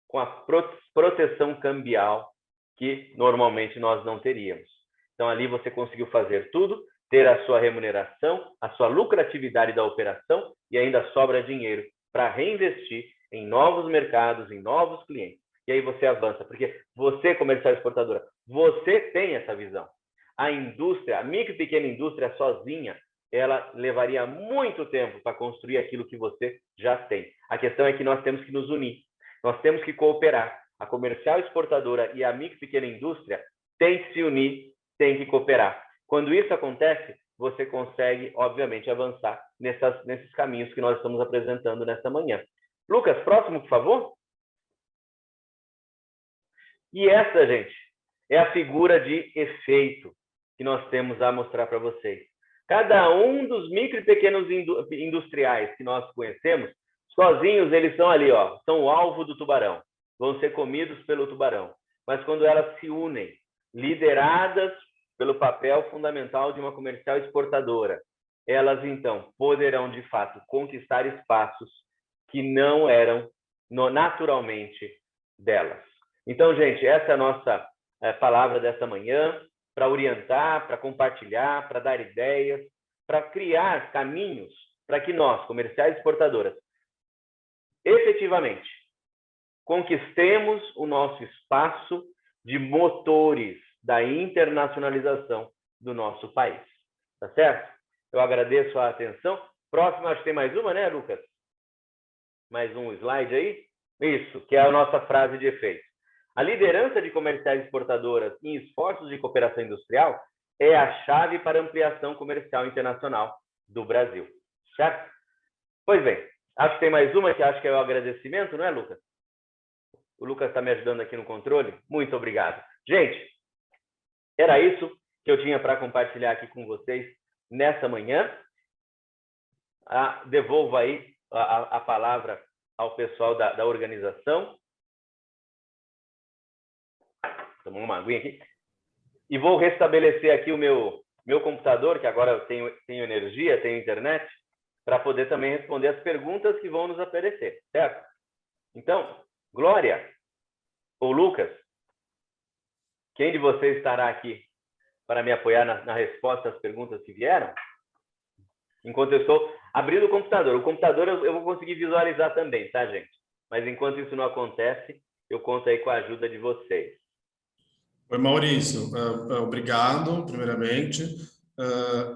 com a proteção cambial que normalmente nós não teríamos. Então, ali você conseguiu fazer tudo, ter a sua remuneração, a sua lucratividade da operação e ainda sobra dinheiro para reinvestir em novos mercados, em novos clientes. E aí você avança, porque você, comercial exportadora, você tem essa visão. A indústria, a micro e pequena indústria sozinha, ela levaria muito tempo para construir aquilo que você já tem. A questão é que nós temos que nos unir, nós temos que cooperar. A comercial exportadora e a micro e pequena indústria têm que se unir, têm que cooperar. Quando isso acontece, você consegue, obviamente, avançar nesses caminhos que nós estamos apresentando nesta manhã. Lucas, próximo, por favor. E essa, gente, é a figura de efeito que nós temos a mostrar para vocês. Cada um dos micro e pequenos industriais que nós conhecemos, sozinhos eles são ali, ó, são o alvo do tubarão, vão ser comidos pelo tubarão. Mas quando elas se unem, lideradas pelo papel fundamental de uma comercial exportadora, elas então poderão de fato conquistar espaços que não eram naturalmente delas. Então, gente, essa é a nossa palavra dessa manhã, para orientar, para compartilhar, para dar ideias, para criar caminhos para que nós, comerciais exportadoras, efetivamente conquistemos o nosso espaço de motores da internacionalização do nosso país. Tá certo? Eu agradeço a atenção. Próximo, acho que tem mais uma, né, Lucas? Mais um slide aí? Isso, que é a nossa frase de efeito. A liderança de comerciais exportadoras em esforços de cooperação industrial é a chave para a ampliação comercial internacional do Brasil. Certo? Pois bem, acho que tem mais uma que acho que é o agradecimento, não é, Lucas? O Lucas está me ajudando aqui no controle. Muito obrigado. Gente, era isso que eu tinha para compartilhar aqui com vocês nessa manhã. Devolvo aí a palavra ao pessoal da organização. Tomar uma aguinha aqui. E vou restabelecer aqui o meu computador, que agora eu tenho energia, tenho internet, para poder também responder as perguntas que vão nos aparecer, certo? Então, Glória ou Lucas, quem de vocês estará aqui para me apoiar na resposta às perguntas que vieram? Enquanto eu estou abrindo o computador. O computador eu vou conseguir visualizar também, tá, gente? Mas enquanto isso não acontece, eu conto aí com a ajuda de vocês. Oi, Maurício. Obrigado, primeiramente.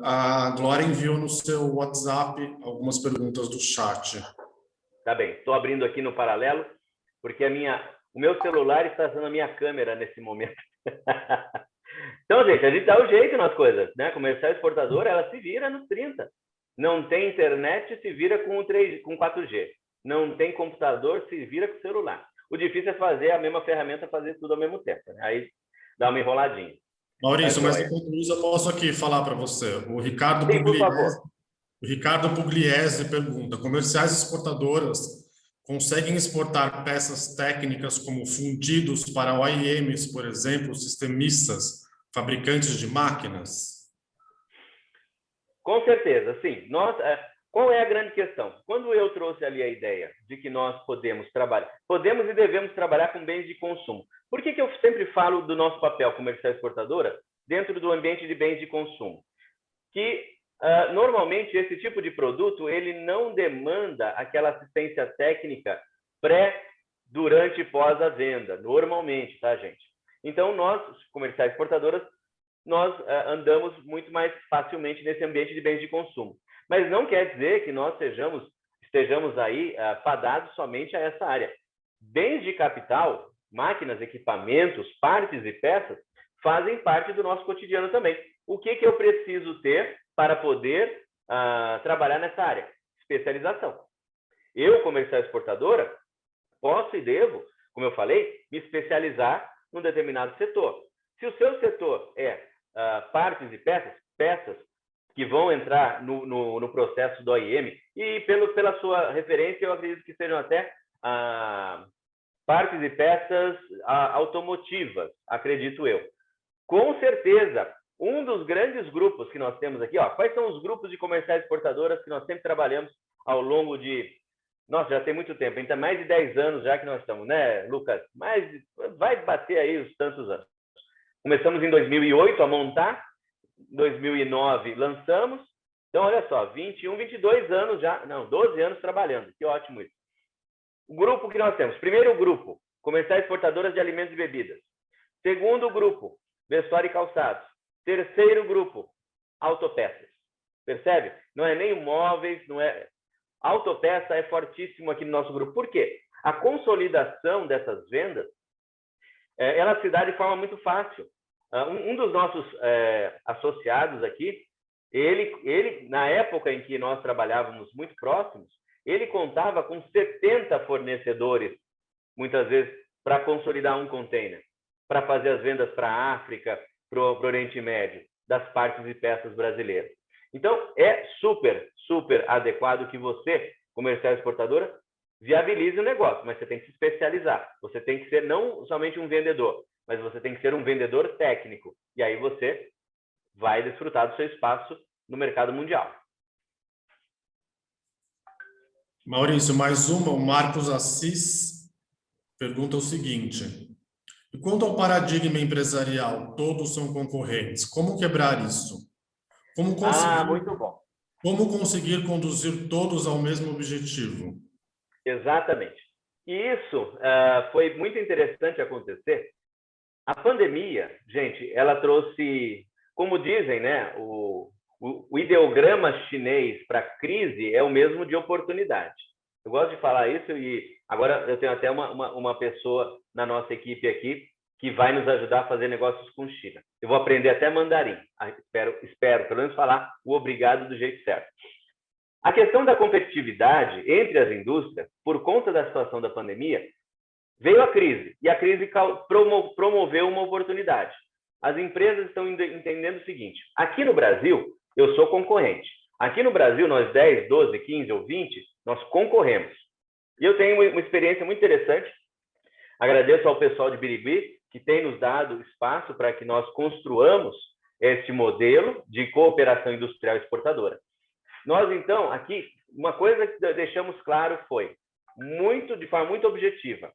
A Glória enviou no seu WhatsApp algumas perguntas do chat. Tá bem. Estou abrindo aqui no paralelo, porque o meu celular está usando a minha câmera nesse momento. Então, gente, a gente dá o jeito nas coisas, né? Comercial exportadora, ela se vira nos 30. Não tem internet, se vira com 4G. Não tem computador, se vira com celular. O difícil é fazer a mesma ferramenta, fazer tudo ao mesmo tempo, né? Aí dá uma enroladinha. Maurício, mas enquanto isso eu posso aqui falar para você. O Ricardo Sim, por favor. Pugliese pergunta: comerciais exportadoras conseguem exportar peças técnicas como fundidos para OEMs, por exemplo, sistemistas, fabricantes de máquinas? Com certeza, sim. Qual é a grande questão? Quando eu trouxe ali a ideia de que nós podemos e devemos trabalhar com bens de consumo. Por que eu sempre falo do nosso papel comercial exportadora dentro do ambiente de bens de consumo? Que normalmente esse tipo de produto ele não demanda aquela assistência técnica durante e pós a venda, normalmente, tá, gente? Então, nós, comerciais exportadoras, nós andamos muito mais facilmente nesse ambiente de bens de consumo. Mas não quer dizer que nós estejamos aí fadados somente a essa área. Bens de capital, máquinas, equipamentos, partes e peças, fazem parte do nosso cotidiano também. O que eu preciso ter para poder trabalhar nessa área? Especialização. Eu, comercial exportadora, posso e devo, como eu falei, me especializar num determinado setor. Se o seu setor é partes e peças, que vão entrar no processo do OEM, e pela sua referência, eu acredito que sejam até partes e peças automotivas, acredito eu. Com certeza, um dos grandes grupos que nós temos aqui, quais são os grupos de comerciais exportadoras que nós sempre trabalhamos ao longo de... Nossa, já tem muito tempo, ainda mais de 10 anos já que nós estamos, né, Lucas? Mas vai bater aí os tantos anos. Começamos em 2008 a montar, em 2009 lançamos, então olha só, 21, 22 anos já, não, 12 anos trabalhando, que ótimo isso. O grupo que nós temos, primeiro grupo, comerciais exportadoras de alimentos e bebidas. Segundo grupo, vestuário e calçados. Terceiro grupo, autopeças. Percebe? Não é nem móveis, não é... Autopeça é fortíssimo aqui no nosso grupo. Por quê? A consolidação dessas vendas, ela se dá de forma muito fácil. Um dos nossos associados aqui, ele, na época em que nós trabalhávamos muito próximos, ele contava com 70 fornecedores, muitas vezes, para consolidar um container, para fazer as vendas para a África, para o Oriente Médio, das partes e peças brasileiras. Então, é super, super adequado que você, comercial exportadora, viabilize o negócio, mas você tem que se especializar. Você tem que ser não somente um vendedor, mas você tem que ser um vendedor técnico. E aí você vai desfrutar do seu espaço no mercado mundial. Maurício, mais uma. O Marcos Assis pergunta o seguinte: e quanto ao paradigma empresarial, todos são concorrentes, como quebrar isso? Muito bom. Como conseguir conduzir todos ao mesmo objetivo? Exatamente. E isso foi muito interessante acontecer. A pandemia, gente, ela trouxe, como dizem, né, o ideograma chinês para crise é o mesmo de oportunidade. Eu gosto de falar isso e agora eu tenho até uma pessoa na nossa equipe aqui que vai nos ajudar a fazer negócios com China. Eu vou aprender até mandarim. Espero pelo menos falar o obrigado do jeito certo. A questão da competitividade entre as indústrias, por conta da situação da pandemia, veio a crise. E a crise promoveu uma oportunidade. As empresas estão entendendo o seguinte: aqui no Brasil, eu sou concorrente. Aqui no Brasil, nós 10, 12, 15 ou 20, nós concorremos. E eu tenho uma experiência muito interessante. Agradeço ao pessoal de Birigui, que tem nos dado espaço para que nós construamos este modelo de cooperação industrial exportadora. Nós, então, aqui, uma coisa que deixamos claro foi, de forma muito objetiva: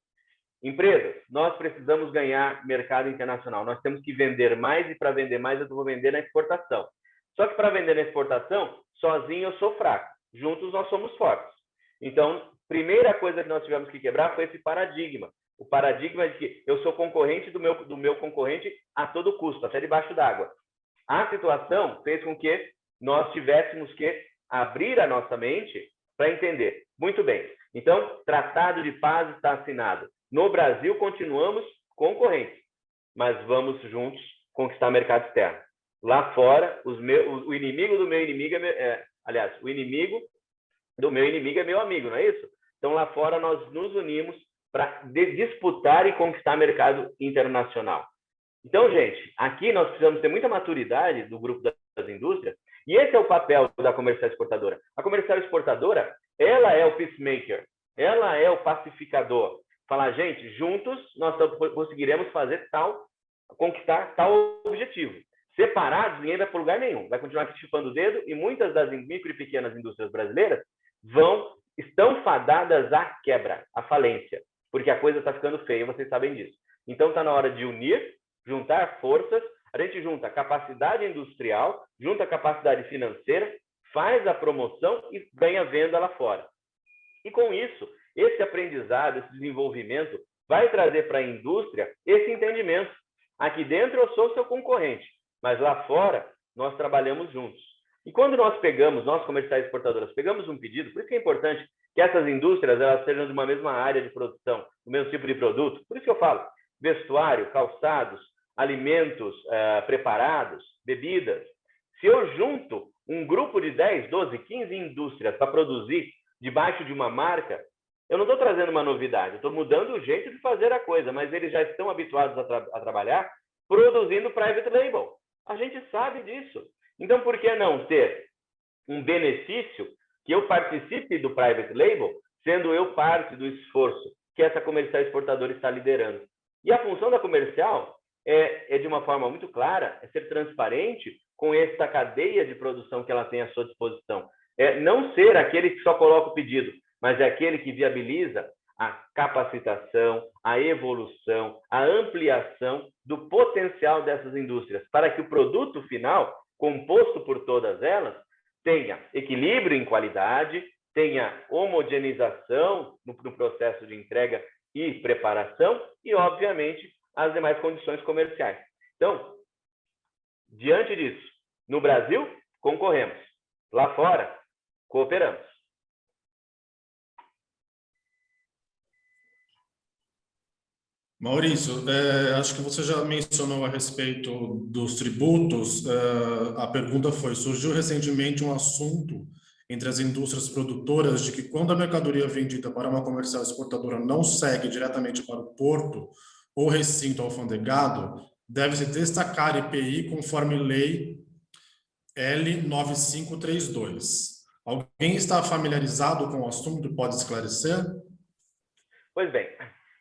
empresas, nós precisamos ganhar mercado internacional. Nós temos que vender mais, e para vender mais eu vou vender na exportação. Só que para vender na exportação, sozinho eu sou fraco. Juntos nós somos fortes. Então, primeira coisa que nós tivemos que quebrar foi esse paradigma. O paradigma de que eu sou concorrente do meu concorrente a todo custo, até debaixo d'água. A situação fez com que nós tivéssemos que abrir a nossa mente para entender. Muito bem. Então, Tratado de Paz está assinado. No Brasil, continuamos concorrentes, mas vamos juntos conquistar o mercado externo. Lá fora, o inimigo do meu inimigo o inimigo do meu inimigo é meu amigo, não é isso? Então, lá fora, nós nos unimos para disputar e conquistar mercado internacional. Então, gente, aqui nós precisamos ter muita maturidade do grupo das indústrias, e esse é o papel da comercial exportadora. A comercial exportadora, ela é o peacemaker, ela é o pacificador. Falar, gente, juntos nós conseguiremos conquistar tal objetivo. Separados, ninguém vai para lugar nenhum. Vai continuar chupando o dedo, e muitas das micro e pequenas indústrias brasileiras estão fadadas à quebra, à falência, porque a coisa está ficando feia, vocês sabem disso. Então, está na hora de unir, juntar forças. A gente junta a capacidade industrial, junta a capacidade financeira, faz a promoção e ganha venda lá fora. E com isso, esse aprendizado, esse desenvolvimento, vai trazer para a indústria esse entendimento. Aqui dentro eu sou seu concorrente, mas lá fora nós trabalhamos juntos. E quando nós comerciais exportadoras, pegamos um pedido, por isso que é importante que essas indústrias elas sejam de uma mesma área de produção, do mesmo tipo de produto. Por isso que eu falo, vestuário, calçados, alimentos preparados, bebidas. Se eu junto um grupo de 10, 12, 15 indústrias para produzir debaixo de uma marca, eu não estou trazendo uma novidade, eu estou mudando o jeito de fazer a coisa, mas eles já estão habituados a trabalhar produzindo private label. A gente sabe disso. Então, por que não ter um benefício que eu participe do private label, sendo eu parte do esforço que essa comercial exportadora está liderando? E a função da comercial de uma forma muito clara, é ser transparente com essa cadeia de produção que ela tem à sua disposição. Não ser aquele que só coloca o pedido, mas é aquele que viabiliza a capacitação, a evolução, a ampliação do potencial dessas indústrias, para que o produto final, composto por todas elas, tenha equilíbrio em qualidade, tenha homogeneização no processo de entrega e preparação e, obviamente, as demais condições comerciais. Então, diante disso, no Brasil, concorremos. Lá fora, cooperamos. Maurício, acho que você já mencionou a respeito dos tributos. A pergunta foi: surgiu recentemente um assunto entre as indústrias produtoras de que quando a mercadoria vendida para uma comercial exportadora não segue diretamente para o porto ou recinto alfandegado, deve-se destacar IPI conforme lei L9532. Alguém está familiarizado com o assunto e pode esclarecer? Pois bem,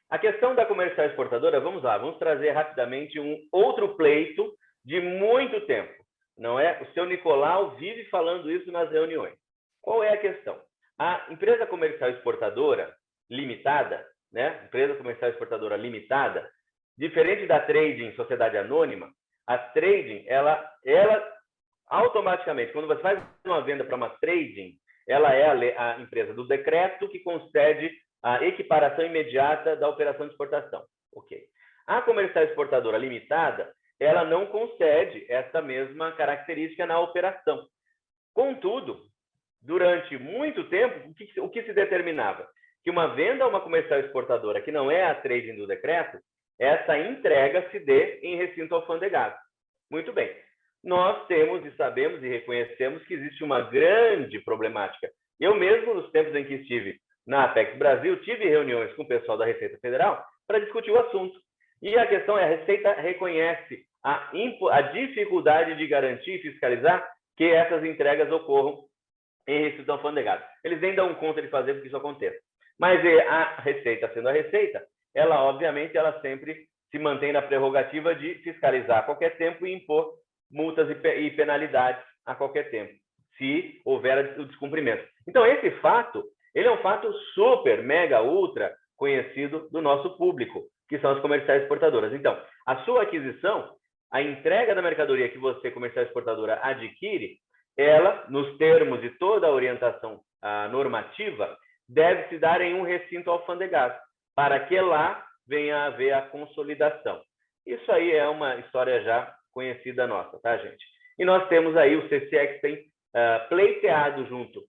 a questão da comercial exportadora, vamos lá, vamos trazer rapidamente um outro pleito de muito tempo, não é? O seu Nicolau vive falando isso nas reuniões. Qual é a questão? A empresa comercial exportadora limitada, né? Empresa comercial exportadora limitada, diferente da trading, sociedade anônima, a trading, ela automaticamente, quando você faz uma venda para uma trading, ela é a empresa do decreto que concede a equiparação imediata da operação de exportação. Ok. A comercial exportadora limitada, ela não concede essa mesma característica na operação. Contudo, durante muito tempo, o que se determinava? Que uma venda a uma comercial exportadora que não é a trading do decreto, essa entrega se dê em recinto alfandegado. Muito bem. Nós temos e sabemos e reconhecemos que existe uma grande problemática. Eu mesmo, nos tempos em que estive na Apex Brasil, tive reuniões com o pessoal da Receita Federal para discutir o assunto. E a questão é, a Receita reconhece a dificuldade de garantir e fiscalizar que essas entregas ocorram em recinto alfandegado. Eles nem dão conta de fazer porque isso aconteça. Mas a Receita, sendo a Receita, ela, obviamente, ela sempre se mantém na prerrogativa de fiscalizar a qualquer tempo e impor multas e penalidades a qualquer tempo, se houver o descumprimento. Então, esse fato, ele é um fato super, mega, ultra conhecido do nosso público, que são as comerciais exportadoras. Então, a sua aquisição, a entrega da mercadoria que você, comercial exportadora, adquire, ela, nos termos de toda a orientação normativa, deve se dar em um recinto alfandegado, para que lá venha a haver a consolidação. Isso aí é uma história já conhecida nossa, tá, gente? E nós temos aí o CCX tem pleiteado junto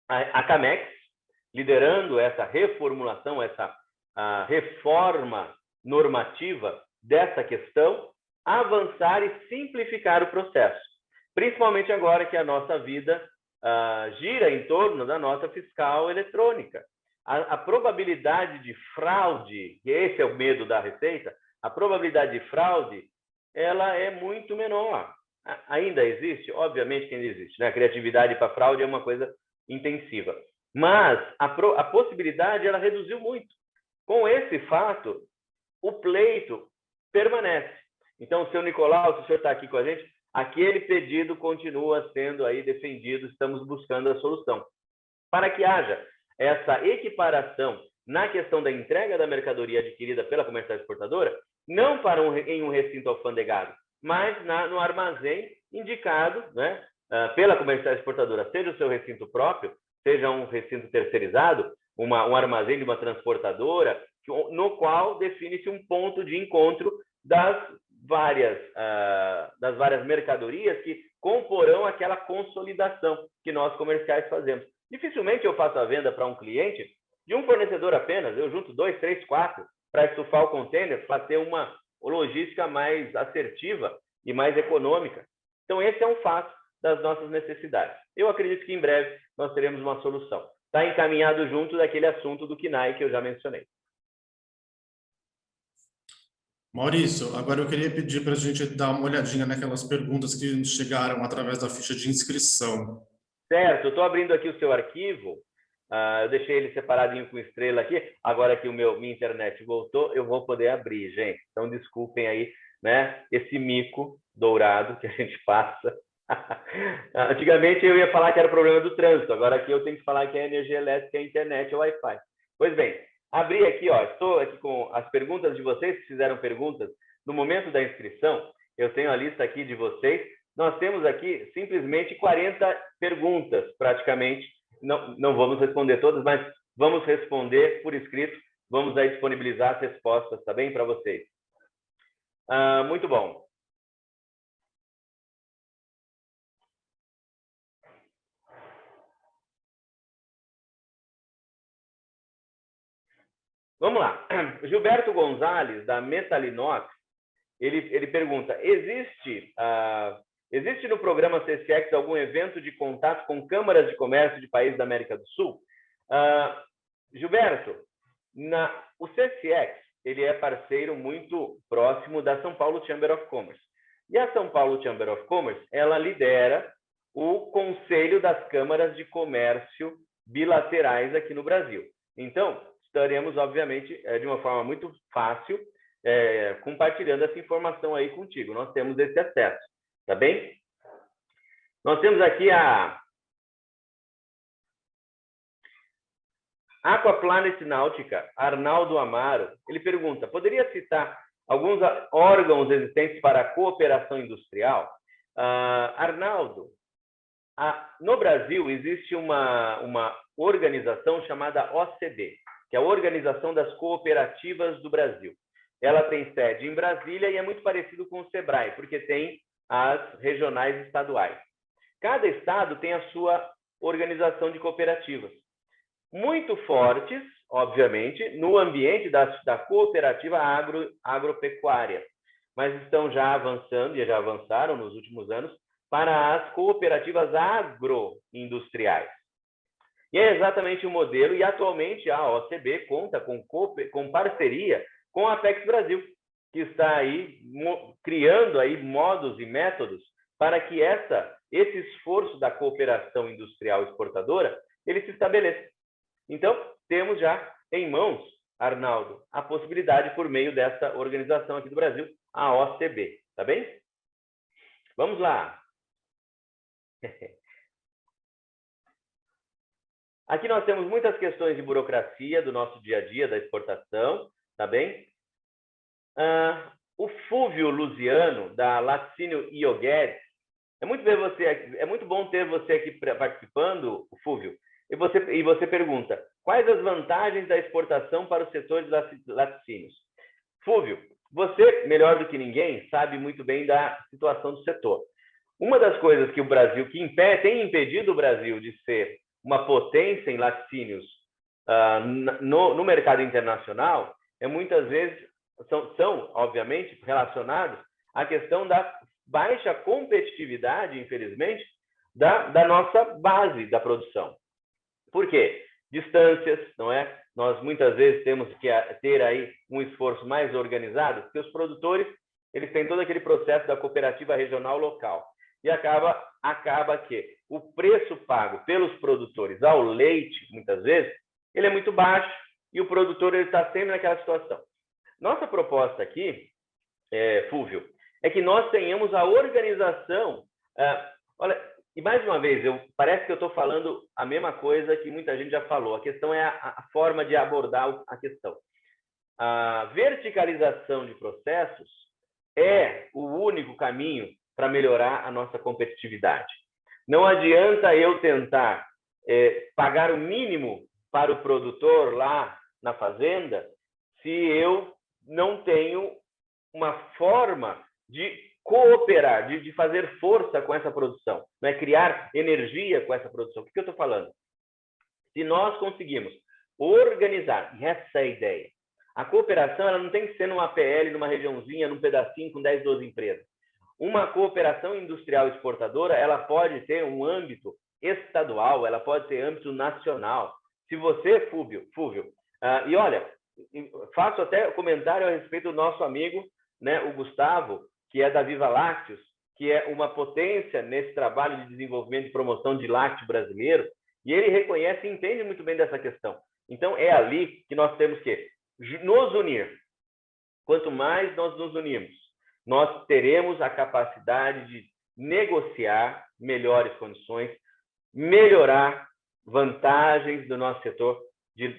à Camex, liderando essa reformulação, essa reforma normativa dessa questão, avançar e simplificar o processo. Principalmente agora que a nossa vida gira em torno da nota fiscal eletrônica. A probabilidade de fraude, e esse é o medo da Receita, a probabilidade de fraude, ela é muito menor. Ainda existe? Obviamente que ainda existe, né? A criatividade para fraude é uma coisa intensiva. Mas a possibilidade, ela reduziu muito. Com esse fato, o pleito permanece. Então, seu Nicolau, se o senhor está aqui com a gente, aquele pedido continua sendo aí defendido, estamos buscando a solução. Para que haja essa equiparação na questão da entrega da mercadoria adquirida pela comercial exportadora, não em um recinto alfandegado, mas no armazém indicado, né, pela comercial exportadora, seja o seu recinto próprio, seja um recinto terceirizado, um armazém de uma transportadora, no qual define-se um ponto de encontro das várias mercadorias que comporão aquela consolidação que nós comerciais fazemos. Dificilmente eu faço a venda para um cliente de um fornecedor apenas, eu junto 2, 3, 4 para estufar o container, para ter uma logística mais assertiva e mais econômica. Então, esse é um fato das nossas necessidades. Eu acredito que em breve nós teremos uma solução. Está encaminhado junto daquele assunto do KNAI que eu já mencionei. Maurício, agora eu queria pedir para a gente dar uma olhadinha naquelas perguntas que chegaram através da ficha de inscrição. Certo, eu estou abrindo aqui o seu arquivo. Eu deixei ele separadinho com estrela aqui. Agora que minha internet voltou, eu vou poder abrir, gente. Então, desculpem aí, né? Esse mico dourado que a gente passa. Antigamente eu ia falar que era o problema do trânsito. Agora aqui eu tenho que falar que é energia elétrica, a internet, o Wi-Fi. Pois bem, abri aqui, ó. Estou aqui com as perguntas de vocês que fizeram perguntas no momento da inscrição. Eu tenho a lista aqui de vocês. Nós temos aqui simplesmente 40 perguntas, praticamente. Não vamos responder todas, mas vamos responder por escrito. Vamos aí disponibilizar as respostas, tá bem, para vocês. Muito bom. Vamos lá. Gilberto Gonzalez, da Metalinox, ele pergunta, existe no programa CCX algum evento de contato com câmaras de comércio de países da América do Sul? Gilberto, o CCX ele é parceiro muito próximo da São Paulo Chamber of Commerce. E a São Paulo Chamber of Commerce, ela lidera o Conselho das Câmaras de Comércio Bilaterais aqui no Brasil. Então, estaremos, obviamente, de uma forma muito fácil, compartilhando essa informação aí contigo. Nós temos esse acesso, tá bem? Nós temos aqui a Aquaplanet Náutica, Arnaldo Amaro. Ele pergunta, poderia citar alguns órgãos existentes para a cooperação industrial? Arnaldo, no Brasil existe uma organização chamada OCB, que é a Organização das Cooperativas do Brasil. Ela tem sede em Brasília e é muito parecido com o SEBRAE, porque tem as regionais estaduais. Cada estado tem a sua organização de cooperativas. Muito fortes, obviamente, no ambiente da cooperativa agropecuária, mas estão já avançando, e já avançaram nos últimos anos, para as cooperativas agroindustriais. E é exatamente o modelo, e atualmente a OCB conta com parceria com a Apex Brasil, que está aí criando aí modos e métodos para que esse esforço da cooperação industrial exportadora ele se estabeleça. Então, temos já em mãos, Arnaldo, a possibilidade por meio dessa organização aqui do Brasil, a OCB, tá bem? Vamos lá. Aqui nós temos muitas questões de burocracia do nosso dia a dia, da exportação, tá bem? O Fúvio Luziano, da Laticínio Ioguedes, é muito bom ter você aqui participando, Fúvio, e você pergunta, quais as vantagens da exportação para o setor de laticínios? Fúvio, você, melhor do que ninguém, sabe muito bem da situação do setor. Uma das coisas que o Brasil, tem impedido o Brasil de ser uma potência em laticínios no mercado internacional, muitas vezes são, obviamente, relacionados à questão da baixa competitividade, infelizmente, da nossa base da produção. Por quê? Distâncias, não é? Nós muitas vezes temos que ter aí um esforço mais organizado, porque os produtores eles têm todo aquele processo da cooperativa regional local. E acaba que o preço pago pelos produtores ao leite, muitas vezes, ele é muito baixo e o produtor está sempre naquela situação. Nossa proposta aqui, Fúvio, é que nós tenhamos a organização. Olha, e mais uma vez, parece que eu estou falando a mesma coisa que muita gente já falou. A questão é a forma de abordar a questão. A verticalização de processos é o único caminho para melhorar a nossa competitividade. Não adianta eu tentar pagar o mínimo para o produtor lá na fazenda se eu não tenho uma forma de cooperar, de fazer força com essa produção, não é? Criar energia com essa produção. O que eu estou falando? Se nós conseguimos organizar, e essa é a ideia, a cooperação ela não tem que ser numa PL, numa regiãozinha, num pedacinho com 10, 12 empresas. Uma cooperação industrial exportadora, ela pode ter um âmbito estadual, ela pode ter âmbito nacional. Se você, Fúvio, e olha, faço até comentário a respeito do nosso amigo né, o Gustavo, que é da Viva Lácteos, que é uma potência nesse trabalho de desenvolvimento e promoção de lácteo brasileiro, e ele reconhece e entende muito bem dessa questão. Então, é ali que nós temos que nos unir. Quanto mais nós nos unirmos, nós teremos a capacidade de negociar melhores condições, melhorar vantagens do nosso setor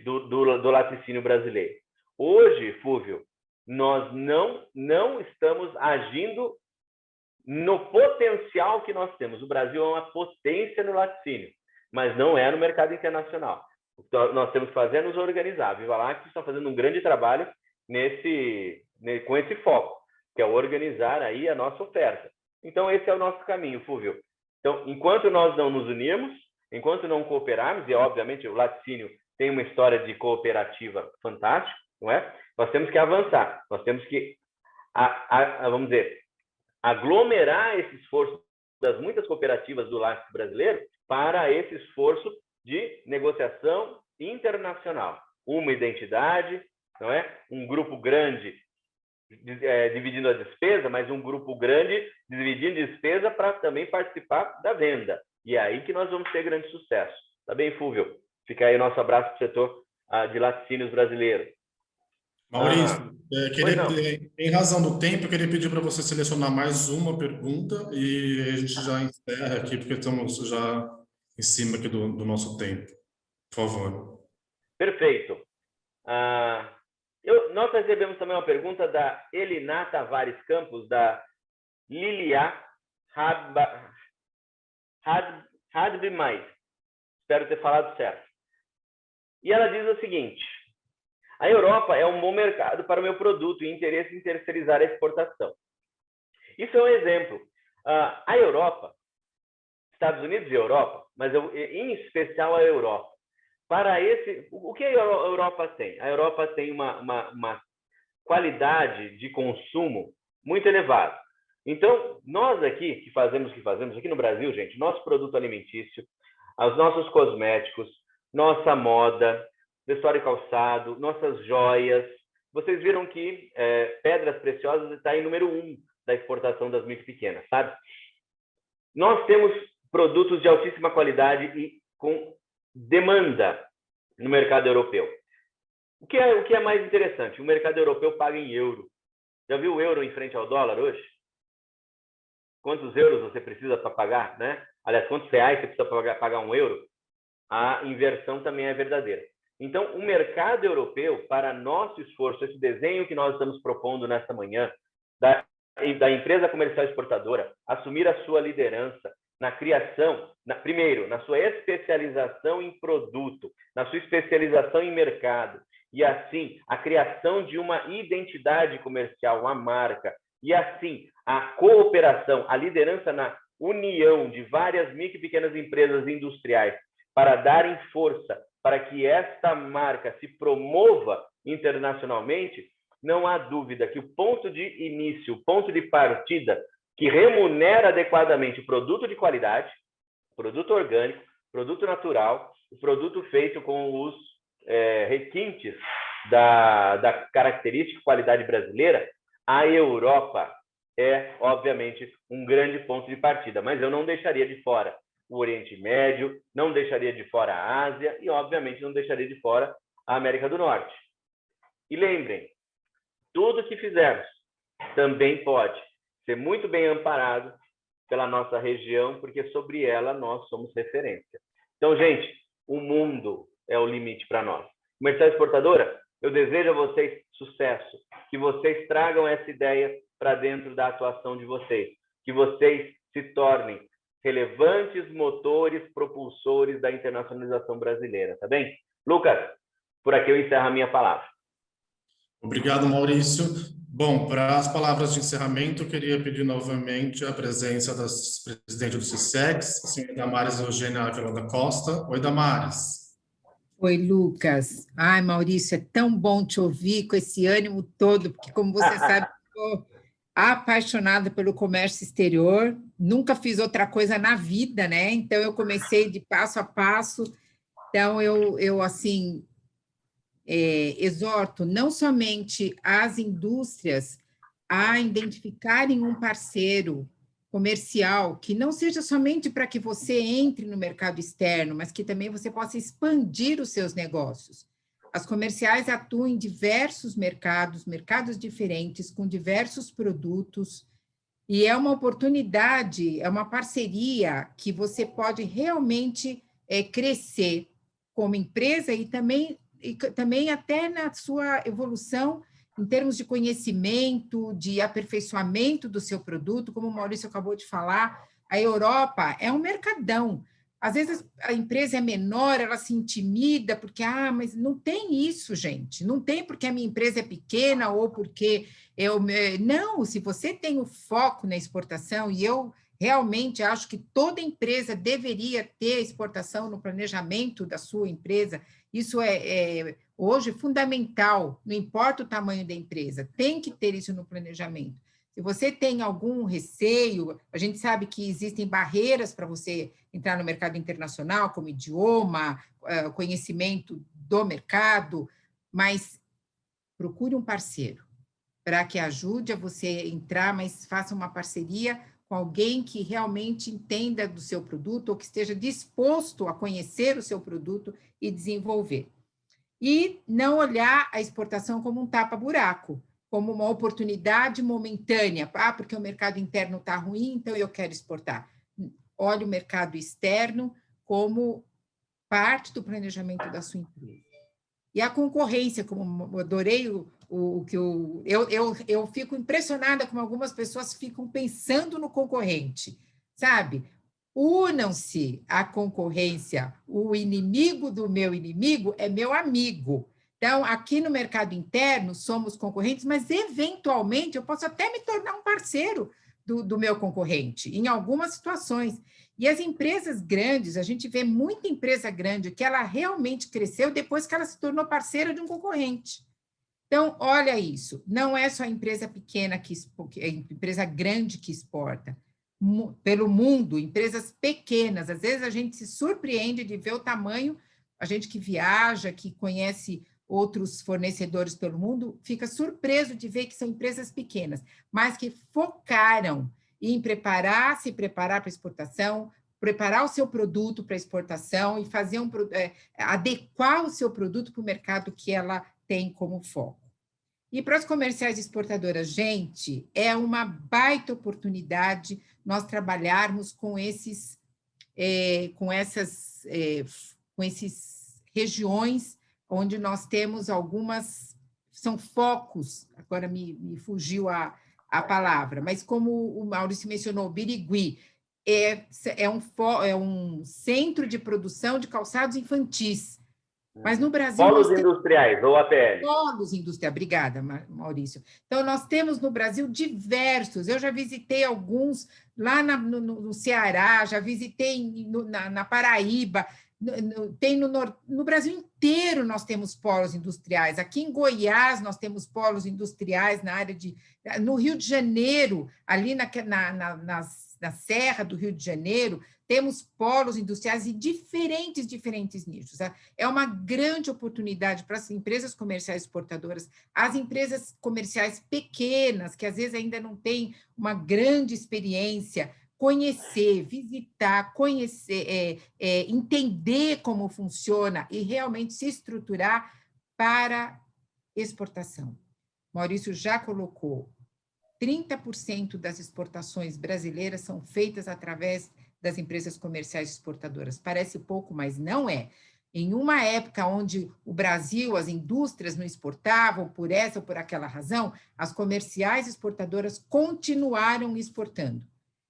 do laticínio brasileiro. Hoje, Fúvio, nós não estamos agindo no potencial que nós temos. O Brasil é uma potência no laticínio, mas não é no mercado internacional. O que nós temos que fazer é nos organizar. A Viva Lácteos está fazendo um grande trabalho com esse foco, que é organizar aí a nossa oferta. Então, esse é o nosso caminho, Fúvio. Então, enquanto nós não nos unirmos, enquanto não cooperarmos, e obviamente o laticínio tem uma história de cooperativa fantástica, não é? Nós temos que avançar, nós temos que, vamos dizer, aglomerar esse esforço das muitas cooperativas do lácteo brasileiro para esse esforço de negociação internacional. Uma identidade, não é? Um grupo grande dividindo a despesa, mas um grupo grande dividindo a despesa para também participar da venda. E é aí que nós vamos ter grande sucesso. Tá bem, Fúvio? Fica aí nosso abraço para o setor de laticínios brasileiro. Maurício, em razão do tempo, eu queria pedir para você selecionar mais uma pergunta e a gente já encerra aqui, porque estamos já em cima aqui do nosso tempo. Por favor. Perfeito. Nós recebemos também uma pergunta da Elina Tavares Campos, da Lilia Hadbimais. Espero ter falado certo. E ela diz o seguinte: a Europa é um bom mercado para o meu produto e interesse em terceirizar a exportação. Isso é um exemplo. A Europa, Estados Unidos e Europa, mas em especial a Europa, o que a Europa tem? A Europa tem uma qualidade de consumo muito elevada. Então, nós aqui que fazemos aqui no Brasil, gente, nosso produto alimentício, os nossos cosméticos, nossa moda, vestuário e calçado, nossas joias, vocês viram que pedras preciosas está em número 1 da exportação das micro e pequenas, sabe? Nós temos produtos de altíssima qualidade e com demanda no mercado europeu. O que é mais interessante? O mercado europeu paga em euro. Já viu o euro em frente ao dólar hoje? Quantos euros você precisa para pagar, né? Aliás, quantos reais você precisa pagar um euro? A inversão também é verdadeira. Então, o mercado europeu, para nosso esforço, esse desenho que nós estamos propondo nesta manhã, da empresa comercial exportadora, assumir a sua liderança na criação, primeiro, na sua especialização em produto, na sua especialização em mercado, e assim, a criação de uma identidade comercial, uma marca, e assim, a cooperação, a liderança na união de várias micro e pequenas empresas industriais para darem força para que esta marca se promova internacionalmente, não há dúvida que o ponto de início, o ponto de partida que remunera adequadamente o produto de qualidade, produto orgânico, produto natural, o produto feito com os requintes da característica de qualidade brasileira, a Europa é, obviamente, um grande ponto de partida. Mas eu não deixaria de fora o Oriente Médio, não deixaria de fora a Ásia e, obviamente, não deixaria de fora a América do Norte. E lembrem, tudo que fizermos também pode ser muito bem amparado pela nossa região, porque sobre ela nós somos referência. Então, gente, o mundo é o limite para nós. Comercial Exportadora, eu desejo a vocês sucesso, que vocês tragam essa ideia para dentro da atuação de vocês, que vocês se tornem relevantes motores propulsores da internacionalização brasileira, tá bem? Lucas, por aqui eu encerro a minha palavra. Obrigado, Maurício. Bom, para as palavras de encerramento, eu queria pedir novamente a presença da presidente do CISEX, a senhora Damares Eugênia Ávila da Costa. Oi, Damares. Oi, Lucas. Ai, Maurício, é tão bom te ouvir com esse ânimo todo, porque, como você sabe, eu sou apaixonada pelo comércio exterior, nunca fiz outra coisa na vida, né? Então, eu comecei de passo a passo. Então, eu assim, exorto não somente as indústrias a identificarem um parceiro comercial que não seja somente para que você entre no mercado externo, mas que também você possa expandir os seus negócios. As comerciais atuam em diversos mercados, mercados diferentes, com diversos produtos, e é uma oportunidade, é uma parceria que você pode realmente crescer como empresa e também até na sua evolução em termos de conhecimento, de aperfeiçoamento do seu produto, como o Maurício acabou de falar, a Europa é um mercadão. Às vezes a empresa é menor, ela se intimida, porque, mas não tem isso, gente. Não tem porque a minha empresa é pequena ou porque eu... Não, se você tem o foco na exportação, e eu realmente acho que toda empresa deveria ter exportação no planejamento da sua empresa, isso é hoje fundamental, não importa o tamanho da empresa, tem que ter isso no planejamento. Se você tem algum receio, a gente sabe que existem barreiras para você entrar no mercado internacional, como idioma, conhecimento do mercado, mas procure um parceiro para que ajude a você entrar, mas faça uma parceria com alguém que realmente entenda do seu produto ou que esteja disposto a conhecer o seu produto e desenvolver. E não olhar a exportação como um tapa-buraco, como uma oportunidade momentânea. Porque o mercado interno está ruim, então eu quero exportar. Olhe o mercado externo como parte do planejamento da sua empresa. E a concorrência, como eu adorei o que eu fico impressionada como algumas pessoas ficam pensando no concorrente, sabe? Unam-se à concorrência. O inimigo do meu inimigo é meu amigo. Então, aqui no mercado interno, somos concorrentes, mas, eventualmente, eu posso até me tornar um parceiro do meu concorrente, em algumas situações. E as empresas grandes, a gente vê muita empresa grande que ela realmente cresceu depois que ela se tornou parceira de um concorrente. Então, olha isso, não é só a empresa pequena, a empresa grande que exporta. Pelo mundo, empresas pequenas, às vezes a gente se surpreende de ver o tamanho, a gente que viaja, que conhece outros fornecedores pelo mundo, fica surpreso de ver que são empresas pequenas, mas que focaram em se preparar para exportação, preparar o seu produto para exportação e fazer adequar o seu produto para o mercado que ela tem como foco. E para as comerciais exportadoras, gente, é uma baita oportunidade nós trabalharmos com esses regiões onde nós temos algumas, são focos, agora me fugiu a palavra, mas como o Maurício mencionou, Birigui, é um centro de produção de calçados infantis. Mas no Brasil... Polos industriais, ou APL. Polos industriais, obrigada, Maurício. Então, nós temos no Brasil diversos, eu já visitei alguns lá no Ceará, já visitei na Paraíba, no Brasil inteiro nós temos polos industriais. Aqui em Goiás nós temos polos industriais na área no Rio de Janeiro, ali na Serra do Rio de Janeiro, temos polos industriais de diferentes nichos. É uma grande oportunidade para as empresas comerciais exportadoras, as empresas comerciais pequenas, que às vezes ainda não têm uma grande experiência, conhecer, visitar, entender como funciona e realmente se estruturar para exportação. Maurício já colocou, 30% das exportações brasileiras são feitas através das empresas comerciais exportadoras. Parece pouco, mas não é. Em uma época onde o Brasil, as indústrias não exportavam por essa ou por aquela razão, as comerciais exportadoras continuaram exportando.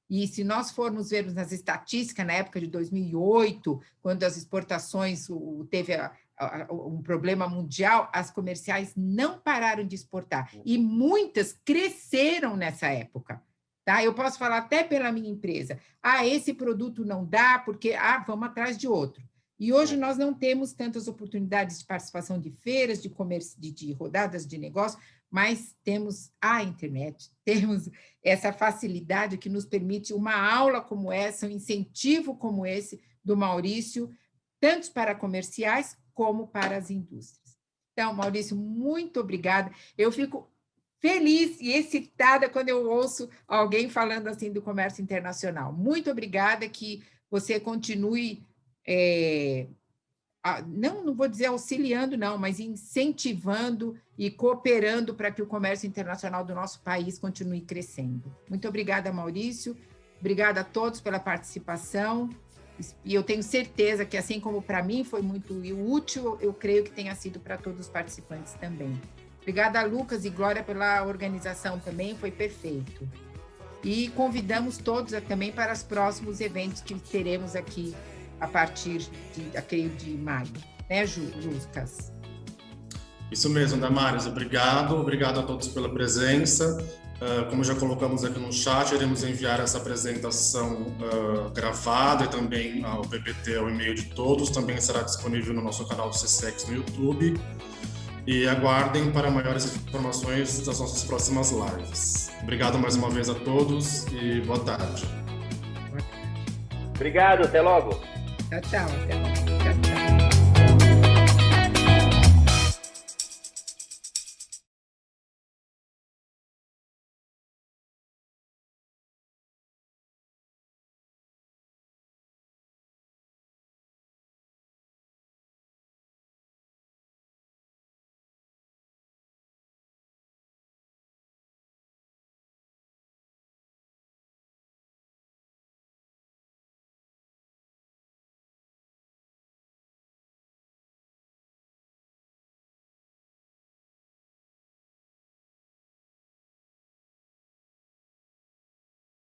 E se nós formos ver nas estatísticas, na época de 2008, quando as exportações teve um problema mundial, as comerciais não pararam de exportar. E muitas cresceram nessa época. Tá? Eu posso falar até pela minha empresa. Esse produto não dá, porque vamos atrás de outro. E hoje nós não temos tantas oportunidades de participação de feiras, de comércio, de rodadas de negócio, mas temos a internet, temos essa facilidade que nos permite uma aula como essa, um incentivo como esse do Maurício, tanto para comerciais como para as indústrias. Então, Maurício, muito obrigada. Eu fico feliz e excitada quando eu ouço alguém falando assim do comércio internacional. Muito obrigada, que você continue, não vou dizer auxiliando, não, mas incentivando e cooperando para que o comércio internacional do nosso país continue crescendo. Muito obrigada, Maurício. Obrigada a todos pela participação. E eu tenho certeza que, assim como para mim foi muito útil, eu creio que tenha sido para todos os participantes também. Obrigada, Lucas e Glória, pela organização também, foi perfeito. E convidamos todos também para os próximos eventos que teremos aqui a partir de maio. Né, Lucas? Isso mesmo, Damares. Obrigado a todos pela presença. Como já colocamos aqui no chat, iremos enviar essa apresentação gravada e também ao PPT, ao e-mail de todos. Também será disponível no nosso canal do CSEX no YouTube. E aguardem para maiores informações das nossas próximas lives. Obrigado mais uma vez a todos e boa tarde. Obrigado, até logo. Tchau, tchau. Até